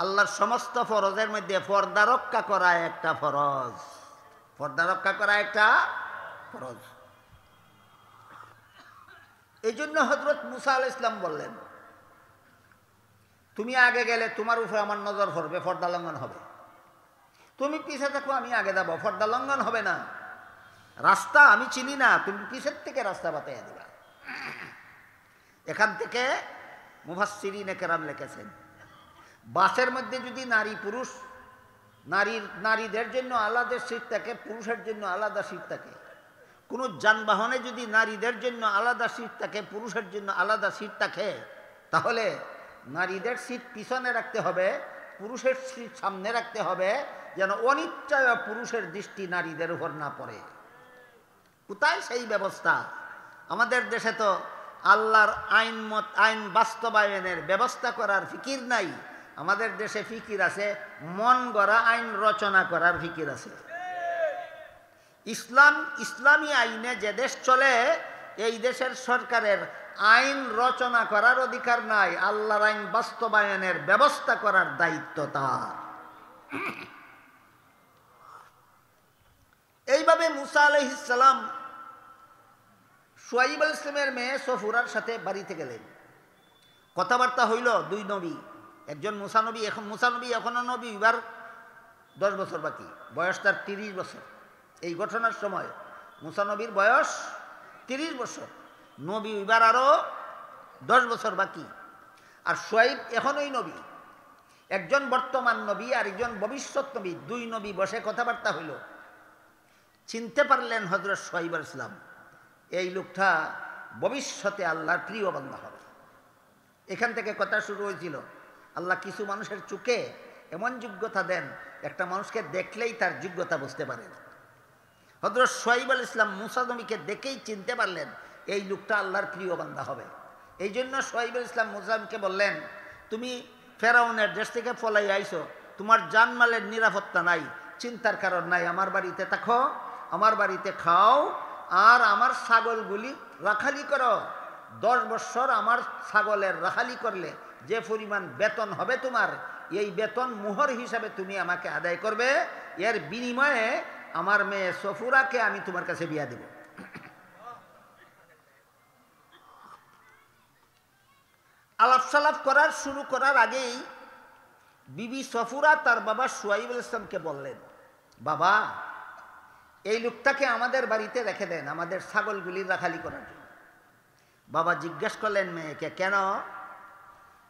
আল্লাহর সমস্ত ফরজের মধ্যে পর্দা রক্ষা করা একটা ফরজ। পর্দা রক্ষা করা একটা ফরজ। এই জন্য হযরত মুসা আলাইহিস সালাম বললেন, তুমি আগে গেলে তোমার উপর আমার নজর পড়বে, পর্দা লঙ্ঘন হবে। তুমি পিছে থাকো, আমি আগে যাব, পর্দা লঙ্ঘন হবে না। রাস্তা আমি চিনি না, তুমি পিছের থেকে রাস্তা বাতাইয়া দিবা। এখান থেকে মুফাসসিরিনে কেরাম লিখেছেন, বাসের মধ্যে যদি নারী পুরুষ, নারীদের জন্য আলাদা সিট থাকে, পুরুষের জন্য আলাদা সিট থাকে। কোনো যানবাহনে যদি নারীদের জন্য আলাদা সিট থাকে, পুরুষের জন্য আলাদা সিট থাকে, তাহলে নারীদের সিট পিছনে রাখতে হবে, পুরুষের সামনে রাখতে হবে, যেন অনিচ্ছায় পুরুষের দৃষ্টি নারীদের উপর না পড়ে। কোথায় সেই ব্যবস্থা? আমাদের দেশে তো আল্লাহর আইন বাস্তবায়নের ব্যবস্থা করার ফিকির নাই। আমাদের দেশে ফিকির আছে মন গড়া আইন রচনা করার ফিকির আছে। ইসলামী আইনে যে দেশ চলে, এই দেশের সরকারের আইন রচনা করার অধিকার নাই, আল্লাহর আইন বাস্তবায়নের ব্যবস্থা করার দায়িত্ব তার। এইভাবে মুসা আলাইহিস সালাম শুআইব আলাইহিস সালামের মেয়ে সফুরার সাথে বাড়িতে গেলেন। কথাবার্তা হইল দুই নবী, একজন মুসা নবী, এখনো নবী, এবার 10 বছর বাকি, বয়স তার 30 বছর। এই ঘটনার সময় মুসা নবীর বয়স 30 বছর, নবী এবার আরো 10 বছর বাকি। আর শুআইব এখনোই নবী। একজন বর্তমান নবী আর একজন ভবিষ্যৎ নবী, দুই নবী বসে কথাবার্তা হইল। চিনতে পারলেন হযরত শুআইব আলাইহিস সালাম, এই লোকটা ভবিষ্যতে আল্লাহর প্রিয় বান্দা হবে। এখান থেকে কথা শুরু হয়েছিল। আল্লাহ কিছু মানুষের চোখে এমন যোগ্যতা দেন, একটা মানুষকে দেখলেই তার যোগ্যতা বুঝতে পারেন। হযরত শুআইব আলাইহিস সালাম মুসা নবীকে দেখেই চিনতে পারলেন এই লোকটা আল্লাহর প্রিয় বান্দা হবে। এই জন্য শুআইব আলাইহিস সালাম মুসাকে বললেন, তুমি ফেরাউনের দেশ থেকে পলাই আইছো, তোমার জানমালের নিরাপত্তা নাই, চিন্তার কারণ নাই, আমার বাড়িতে থাকো, আমার বাড়িতে খাও, আর আমার ছাগলগুলি রাখালি করো। 10 বছর আমার ছাগলের রাখালি করলে যে পরিমাণ বেতন হবে তোমার, এই বেতন মোহর হিসাবে তুমি আমাকে আদায় করবে। এর বিনিময়ে আমার মেয়ে সফুরাকে আমি তোমার কাছে বিয়া দেব। আলাপ সালাপ শুরু করার আগেই বিবি সফুরা তার বাবা শুআইব আলাইহিস সালামকে বললেন, বাবা, এই লোকটাকে আমাদের বাড়িতে রেখে দেন, আমাদের ছাগলগুলি রাখালি করার জন্য। বাবা জিজ্ঞাসা করলেন মেয়েকে, কেন?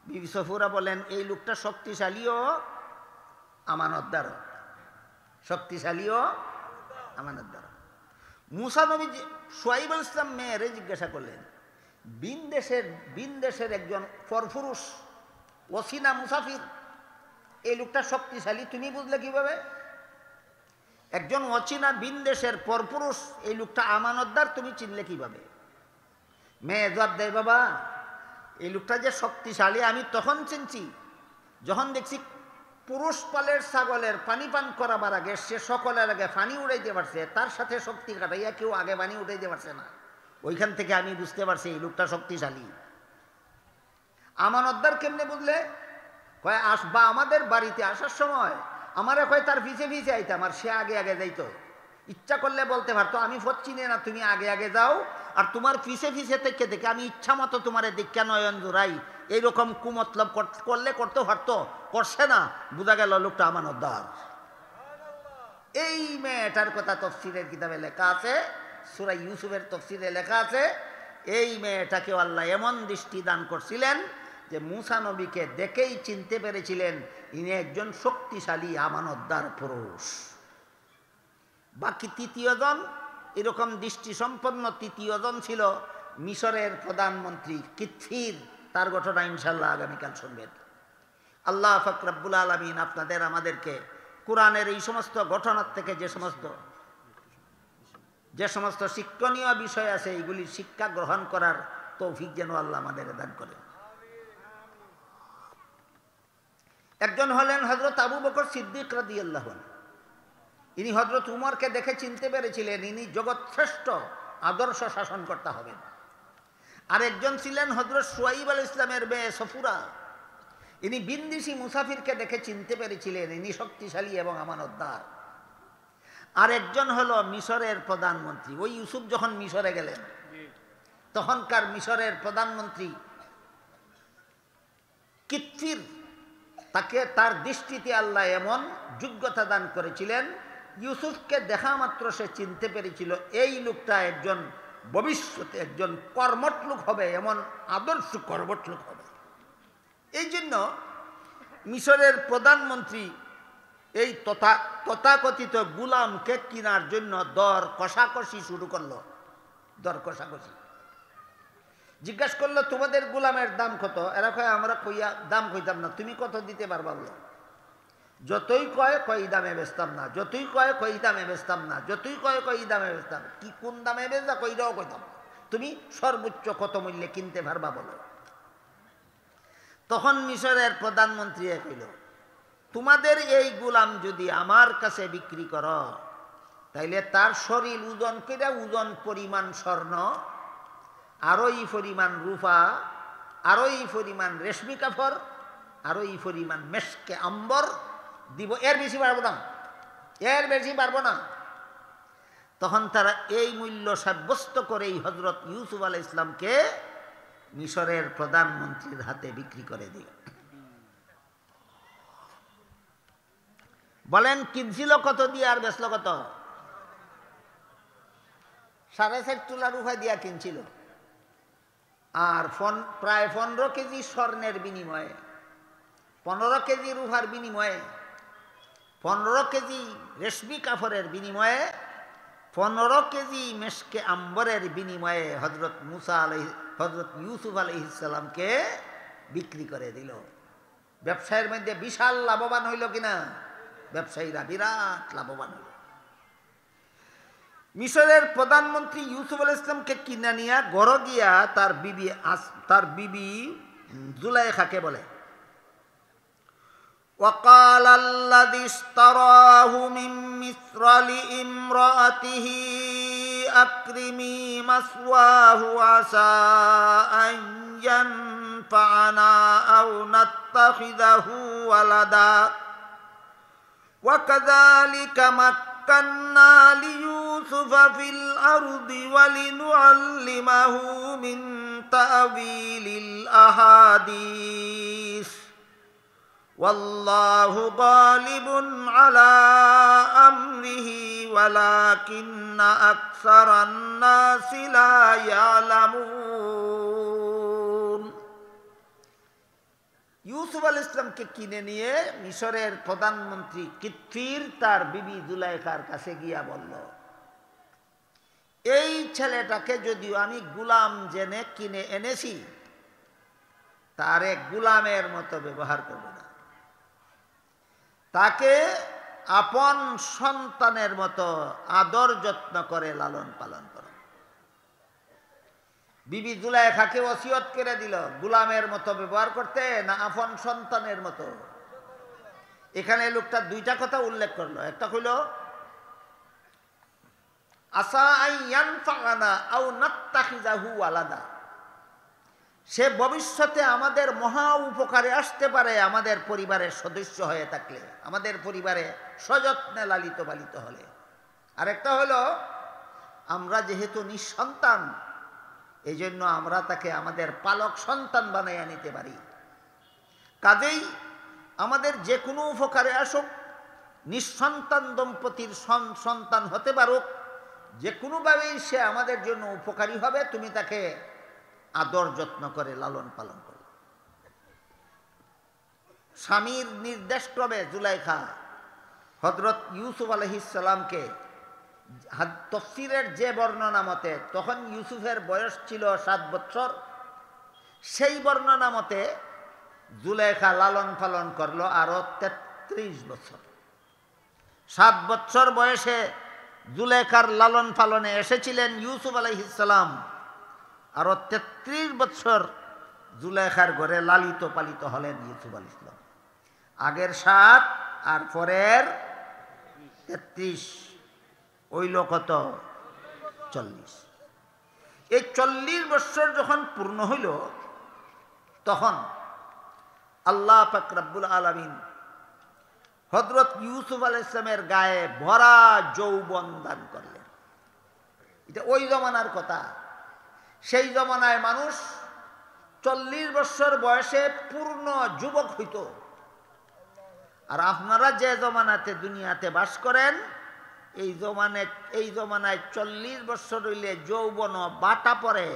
বিবি সফুরা বলেন, এই লোকটা শক্তিশালীও আমানতদার, শক্তিশালীও আমানতদার। মুসা নবী শুআইব আলাইহিস সালাম মেয়েরে জিজ্ঞাসা করলেন, বিন দেশের একজন পরপুরুষ অচেনা মুসাফির, এই লোকটা শক্তিশালী তুমি বুঝলে কিভাবে? একজন অচেনা বিন দেশের পরপুরুষ, এই লোকটা আমানতদার তুমি চিনলে কিভাবে? মেয়ে জবাব দেয়, বাবা, এই লোকটা যে শক্তিশালী আমি তখন চিনছি যখন দেখছি পুরুষ পালের ছাগলের পানি পান করাবার আগে সে সকলের আগে পানি উড়াইতে পারছে, তার সাথে শক্তি কাটাইয়া কেউ আগে পানি উঠাইতে পারছে না। ওইখান থেকে আমি বুঝতে পারছি এই লোকটা শক্তিশালী। আমানতদার কেমনে বুঝলে? কয় আসবা আমাদের বাড়িতে আসার সময় আমারে কয় তার পিছে পিছে আইতাম, আর সে আগে আগে যাইতো। ইচ্ছা করলে বলতে পারতো আমি পথ চিনি না, তুমি আগে আগে যাও, আর তোমার পিছে পিছে থেকে দেখে আমি ইচ্ছা মতো তোমার দীক্ষা নয়ন জোড়াই, এইরকম কুমতলব করলে করতে পারতো, করছে না, বোঝা গেল লোকটা আমানতদার। এই মেয়েটার কথা তফসিরের কিতাবে লেখা আছে, সূরা ইউসুফের তফসিরে লেখা আছে, এই মেয়েটাকে আল্লাহ এমন দৃষ্টি দান করছিলেন যে মুসা নবীকে দেখেই চিনতে পেরেছিলেন ইনি একজন শক্তিশালী আমানতদার পুরুষ। বাকি তৃতীয়জন, এরকম দৃষ্টি সম্পন্ন তৃতীয়জন ছিল মিশরের প্রধানমন্ত্রী কিতফির। তার ঘটনা ইনশাআল্লাহ আগামীকাল শুনবেন। আল্লাহ পাক রব্বুল আলামিন আপনাদের আমাদেরকে কোরআনের এই সমস্ত ঘটনার থেকে যে সমস্ত শিক্ষণীয় বিষয় আছে এইগুলি শিক্ষা গ্রহণ করার তৌফিক যেন আল্লাহ আমাদের দান করেন। একজন হলেন হযরত আবু বকর সিদ্দিক রাদিয়াল্লাহু আনহু। ইনি হযরত উমরকে দেখে চিনতে পেরেছিলেন ইনি জগৎ শ্রেষ্ঠ আদর্শ শাসনকর্তা হবেন। আর একজন ছিলেন হযরত শুআইব আলাইহিস সালামের মেয়ে সফুরা। ইনি বিন্দিসি মুসাফিরকে দেখে চিনতে পেরেছিলেন ইনি শক্তিশালী এবং আমানতদার। আর একজন হলো মিশরের প্রধানমন্ত্রী। ওই ইউসুফ যখন মিশরে গেলেন তখনকার মিশরের প্রধানমন্ত্রী কিতফির, তাকে তার দৃষ্টিতে আল্লাহ এমন যোগ্যতা দান করেছিলেন, ইউসুফকে দেখা মাত্র সে চিনতে পেরেছিল এই লোকটা একজন ভবিষ্যতে একজন কর্মঠ লোক হবে, এমন আদর্শ কর্মঠ লোক হবে। এই জন্য মিশরের প্রধানমন্ত্রী এই তথাকথিত গুলামকে কেনার জন্য দর কষাকষি শুরু করলো। দর কষাকষি জিজ্ঞাসা করলো তোমাদের গোলামের দাম কত? এরা কয় আমরা কইয়া দাম কইতাম না, তুমি কত দিতে পারবা বলো। যতই কয় কই দামে বেচতাম না, যতই কয় কই দামে বেচতাম না, যতই কয় কই দামে বেচতাম। কি কোন দামে বেচা কইরাও কইতাম, তুমি সর্বোচ্চ কত মূল্যে কিনতে পারবা বলো। তখন মিশরের প্রধানমন্ত্রী কইল, তোমাদের এই গোলাম যদি আমার কাছে বিক্রি করো, তাইলে তার শরীর ওজন করে ওজন পরিমাণ স্বর্ণ, আরো এই পরিমাণ রূপা, আরো এই পরিমাণ রেশমি কাপড়, আরো এই পরিমাণ মেশকে আম্বর দিব, এর বেশি পারবো না, এর বেশি পারবো না। তখন তারা এই মূল্য সাব্যস্ত করেই হযরত ইউসুফ আলাইহিস সালামকে মিশরের প্রধানমন্ত্রীর হাতে বিক্রি করে দিল। বলেন কিনছিল কত দিয়ে আর বেচল কত? 4.5 তোলা রূপা দিয়া কিনছিল, আর প্রায় 15 কেজি স্বর্ণের বিনিময়ে, 15 কেজি রূপার বিনিময়ে, 15 কেজি রেশমি কাপড়ের বিনিময়ে, 15 কেজি মেশকে আম্বরের বিনিময়ে হযরত ইউসুফ আলাইহিস সালামকে বিক্রি করে দিল। ব্যবসায়ের মধ্যে বিশাল লাভবান হইল কিনা? ব্যবসায়ীরা বিরাট লাভবান হইল। মিশরের প্রধানমন্ত্রী ইউসুফ আলাইহিস সালামকে কিনা নিয়া ঘরে গিয়া তার বিবি জুলাইখাকে বলে, وقال الذي اشتراه من مصر لامرأته أكرمي مثواه عسى أن ينفعنا أو نتخذه ولدا وكذلك مكنا ليوسف في الأرض ولنعلمه من تأويل الأحاديث والله غالب على أمره ولكن أكثر الناس لا يعلمون। ইউসুফ আলাইহিস সালামকে কিনে নিয়ে মিশরের প্রধানমন্ত্রী কিতফির তার বিবি জুলাইখার কাছে গিয়া বলল, এই ছেলেটাকে যদিও আমি গোলাম জেনে কিনে এনেছি, তারে গোলামের মতো ব্যবহার করব না, তাকে আপন সন্তানের মতো আদর যত্ন করে লালন পালন করো। বিবি জুলাইখাকে ওসিয়ত করে দিল গোলামের মতো ব্যবহার করতে না আপন সন্তানের মতো। এখানে লোকটা দুইটা কথা উল্লেখ করলো, একটা হইল আসা আন ইয়ানফাআনা আও নাত্তাখিযাহু ওয়ালাদা, সে ভবিষ্যতে আমাদের মহা উপকারে আসতে পারে আমাদের পরিবারের সদস্য হয়ে থাকলে, আমাদের পরিবারে সযত্নে লালিত পালিত হলে। আরেকটা হলো আমরা যেহেতু নিঃসন্তান, এই জন্য আমরা তাকে আমাদের পালক সন্তান বানাইয়া নিতে পারি। কাজেই আমাদের যে কোনো উপকারে আসুক, নিঃসন্তান দম্পতির সন্তান হতে পারুক, যে কোনোভাবেই সে আমাদের জন্য উপকারী হবে, তুমি তাকে আদর যত্ন করে লালন পালন করো। স্বামীর নির্দেশ ক্রমে জুলাইখা হযরত ইউসুফ আলাইহিস সালামকে, তাফসীরের যে বর্ণনা মতে তখন ইউসুফের বয়স ছিল 7 বছর, সেই বর্ণনা মতে জুলাইখা লালন পালন করলো আরো 33 বছর। 7 বছর বয়সে জুলাইখার লালন পালনে এসেছিলেন ইউসুফ আলাইহিস সালাম, আরো 33 বছর জুলাইখার ঘরে লালিত পালিত হলেন ইউসুফ আলাইহিস সালাম। আগের 7 আর পরের 33 হইল কত? 40। এই 40 বছর যখন পূর্ণ হইল, তখন আল্লাহ পাক রব্বুল আলামিন হযরত ইউসুফ আলাইহিস সালামের গায়ে ভরা যৌবন দান করলেন। এটা ওই জমানার কথা। সেই জমানায় মানুষ 40 বছর বয়সে পূর্ণ যুবক হইত। আর আপনারা যে জমানাতে দুনিয়াতে বাস করেন, এই জমানায় 40 বছর হইলে যৌবন বাটা পড়ে।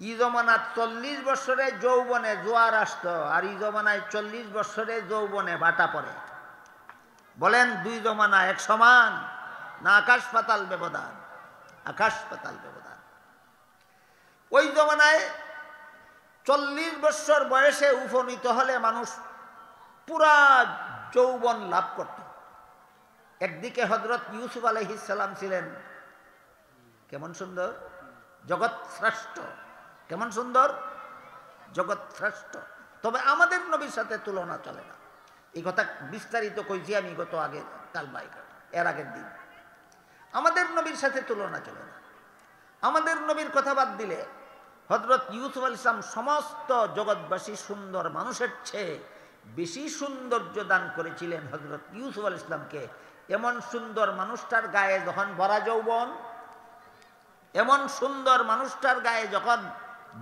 এই জমানায় 40 বছরে যৌবনে জোয়ার আসতো, আর এই জমানায় 40 বছরে যৌবনে বাটা পড়ে। বলেন দুই জমানা এক সমান না? আকাশ পাতাল ব্যবধান, আকাশ পাতাল ব্যবধান। ওই জমানায় 40 বছর বয়সে উপনীত হলে মানুষ পুরা যৌবন লাভ করত। একদিকে হযরত ইউসুফ আলাইহিস সালাম ছিলেন কেমন সুন্দর, জগৎ শ্রেষ্ঠ, কেমন সুন্দর, জগৎ শ্রেষ্ঠ। তবে আমাদের নবীর সাথে তুলনা চলে না। এই কথা বিস্তারিত কইছি আমি গত আগে এর আগের দিন। আমাদের নবীর সাথে তুলনা চলে না। আমাদের নবীর কথা বাদ দিলে হযরত ইউসুফ আলাইহিস সালাম সমস্ত জগৎবাসী সুন্দর মানুষের চেয়ে বেশি সৌন্দর্য দান করেছিলেন হযরত ইউসুফ আলাইহিস সালামকে। এমন সুন্দর মানুষটার গায়ে যখন ভরা যৌবন, এমন সুন্দর মানুষটার গায়ে যখন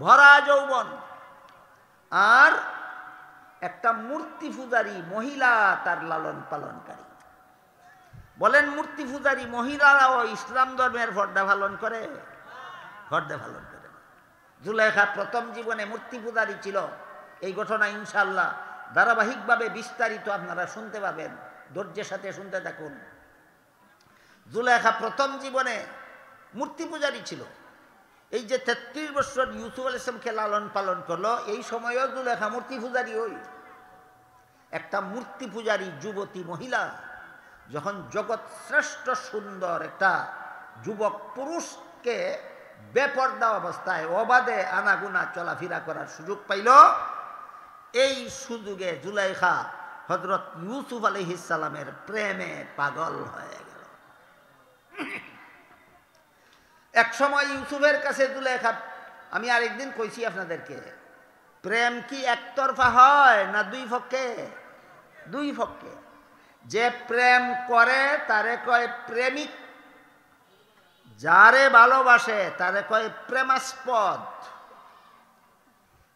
ভরা যৌবন, আর একটা মূর্তি পূজারী মহিলা তার লালন পালনকারী। বলেন মূর্তি পূজারী মহিলারাও ইসলাম ধর্মের পর্দা পালন করে? পর্দা পালন করে না। জুলেখা প্রথম জীবনে মূর্তি পূজারী ছিল। এই ঘটনা ইনশাআল্লাহ ধারাবাহিকভাবে বিস্তারিত আপনারা শুনতে পাবেন, ধৈর্যের সাথে শুনতে থাকুন। জুলেখা প্রথম জীবনে মূর্তি পূজারী ছিল। এই যে ৩৩ বছর ইউসুফ আলাইহিস সালামকে লালন পালন করলো, এই সময়েও জুলেখা মূর্তি পূজারী। ওই একটা মূর্তি পূজারী যুবতী মহিলা যখন জগৎ শ্রেষ্ঠ সুন্দর একটা যুবক পুরুষকে বেপর্দা অবস্থায় অবাধে আনাগুনা চলাফেরা করার সুযোগ পাইল, এই সুযোগে জুলেখা হযরত ইউসুফ আলাইহিস সালামের প্রেমে পাগল হয়ে গেল। এক সময় ইউসুফের কাছে জুলেখা, আমি আরেকদিন কইছি আপনাদেরকে, প্রেম কি একতরফা হয় না দুই পক্ষে? দুই পক্ষে। যে প্রেম করে তারে কয় প্রেমিক, যারে ভালোবাসে তারে কয় প্রেমাস্পদ।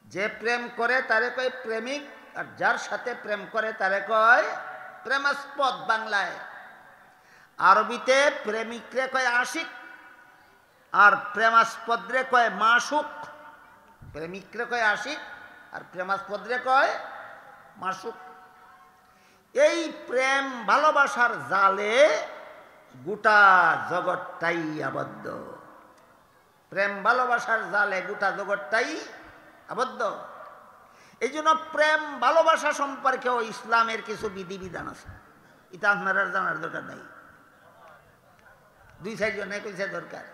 যে প্রেম করে তারে কয় প্রেমিক, আর যার সাথে প্রেম করে তারে কয় প্রেমাস্পদ বাংলায়। আরবিতে প্রেমিকরে কয় আশিক, আর প্রেমাস্পদরে কয় মাসুক। প্রেমিকরে কয় আশিক আর প্রেমাস্পদরে কয় মাসুক। এই প্রেম ভালোবাসার জালে গোটা জগৎটাই আবদ্ধ। প্রেম ভালোবাসার জালে গোটা জগৎটাই আবদ্ধ। এই জন্য প্রেম ভালোবাসা সম্পর্কেও ইসলামের কিছু বিধিবিধান আছে। এটা আপনারা জানার দরকার নাই, দুই চারজনে কইছে দরকার।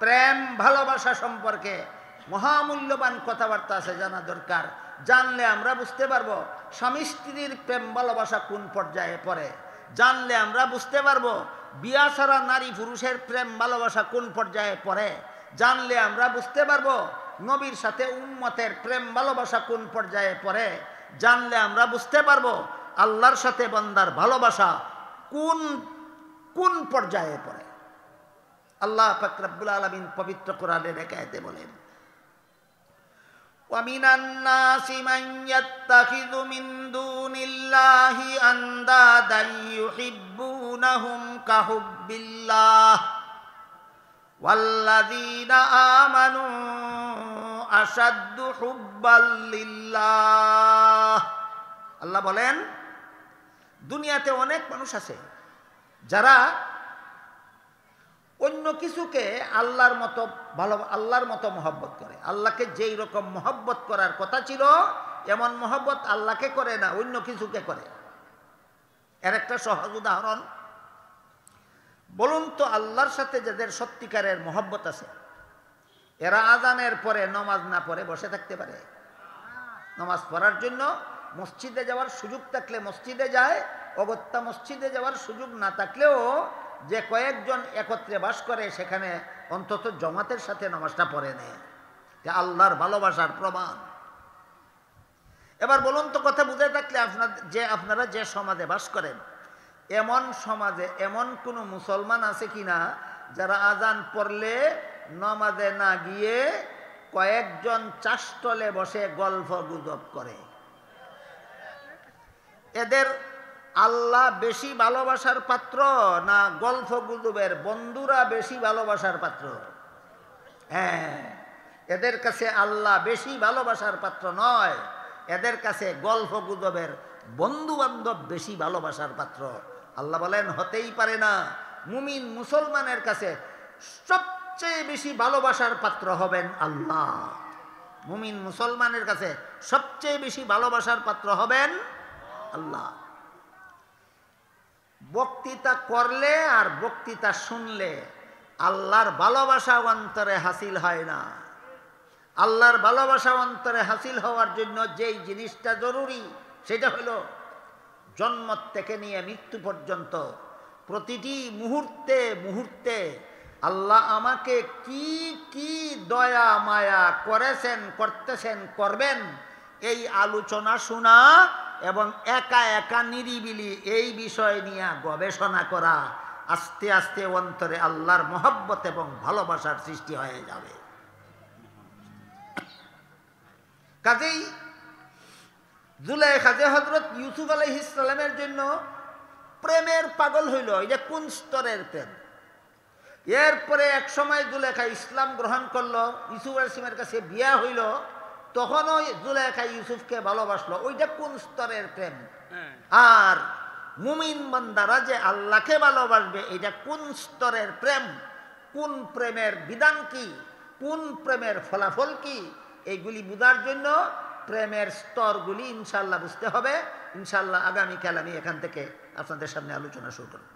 প্রেম ভালোবাসা সম্পর্কে মহামূল্যবান কথাবার্তা আছে, জানা দরকার। জানলে আমরা বুঝতে পারবো স্বামী স্ত্রীর প্রেম ভালোবাসা কোন পর্যায়ে পড়ে। জানলে আমরা বুঝতে পারবো বিয়া ছাড়া নারী পুরুষের প্রেম ভালোবাসা কোন পর্যায়ে পড়ে। জানলে আমরা বুঝতে পারবো নবীর সাথে উম্মতের প্রেম ভালোবাসা কোন পর্যায়ে পড়ে। জানলে আমরা বুঝতে পারবো আল্লাহর সাথে বান্দার ভালোবাসা কোন কোন পর্যায়ে পড়ে। আল্লাহ পাক রব্বুল আলামিন পবিত্র কোরআনের এক আয়াতে বলেন, وَمِنَ النَّاسِ مَن يَتَّخِذُ مِن دُونِ اللَّهِ أَندَادًا يُحِبُّونَهُمْ كَحُبِّ اللَّهِ وَالَّذِينَ آمَنُوا أَشَدُّ حُبًّا لِلَّهِ। আল্লাহ বলেন, দুনিয়াতে অনেক মানুষ আছে যারা অন্য কিছুকে আল্লাহর মতো মহব্বত করে। আল্লাহকে যেই রকম মহব্বত করার কথা ছিল এমন মহব্বত আল্লাহকে করে না, অন্য কিছুকে করে। এর একটা সহজ উদাহরণ বলুন তো, আল্লাহর সাথে যাদের সত্যিকারের মহব্বত আছে এরা আজানের পরে নমাজ না পড়ে বসে থাকতে পারে? নমাজ পড়ার জন্য মসজিদে যাওয়ার সুযোগ থাকলে মসজিদে যায়, অগত্যা মসজিদে যাওয়ার সুযোগ না থাকলেও যে কয়েকজন একত্রে বাস করে সেখানে অন্তত জমাতের সাথে নামাজটা পড়ে নেয়। আল্লাহর ভালোবাসার প্রমাণ। এবার বলুন তো, কথা বুঝে থাকলে আপনারা যে সমাজে বাস করেন এমন সমাজে এমন কোনো মুসলমান আছে কিনা যারা আজান পড়লে নামাজে না গিয়ে কয়েকজন চাষতলে বসে গল্প গুজব করে? এদের আল্লাহ বেশি ভালোবাসার পাত্র না গল্প গুজবের বন্ধুরা বেশি ভালোবাসার পাত্র? হ্যাঁ, এদের কাছে আল্লাহ বেশি ভালোবাসার পাত্র নয়, এদের কাছে গল্প গুজবের বন্ধু বান্ধব বেশি ভালোবাসার পাত্র। আল্লাহ বলেন, হতেই পারে না। মুমিন মুসলমানের কাছে সবচেয়ে বেশি ভালোবাসার পাত্র হবেন আল্লাহ। মুমিন মুসলমানের কাছে সবচেয়ে বেশি ভালোবাসার পাত্র হবেন আল্লাহ। বক্তৃতা করলে আর বক্তৃতা শুনলে আল্লাহর ভালোবাসা অন্তরে হাসিল হয় না। আল্লাহর ভালোবাসা অন্তরে হাসিল হওয়ার জন্য যেই জিনিসটা জরুরি সেটা হলো জন্ম থেকে নিয়ে মৃত্যু পর্যন্ত প্রতিটি মুহূর্তে মুহূর্তে আল্লাহ আমাকে কি কি দয়া মায়া করেছেন, করতেছেন, করবেন, এই আলোচনা শোনা এবং একা একা নিরিবিলি এই বিষয় নিয়ে গবেষণা করা। আস্তে আস্তে অন্তরে আল্লাহর মহব্বত এবং ভালোবাসার সৃষ্টি হয়ে যাবে। কাজেই জুলাইখা যে হযরত ইউসুফ আলাইহিস সালামের জন্য প্রেমের পাগল হইল, এটা কোন স্তরের প্রেম? এরপরে এক সময় জুলাইখা ইসলাম গ্রহণ করলো, ইউসুফ আলাইহিস সালামের কাছে বিয়া হইল, তখনও জুলাইখা ইউসুফকে ভালোবাসলো, ওইটা কোন স্তরের প্রেম? আর মুমিন বান্দারা যে আল্লাহকে ভালোবাসবে এটা কোন স্তরের প্রেম? কোন প্রেমের বিধান কি, কোন প্রেমের ফলাফল কি, এইগুলি বোঝার জন্য প্রেমের স্তরগুলি ইনশাআল্লাহ বুঝতে হবে। ইনশাআল্লাহ আগামীকাল আমি এখান থেকে আপনাদের সামনে আলোচনা শুরু করব।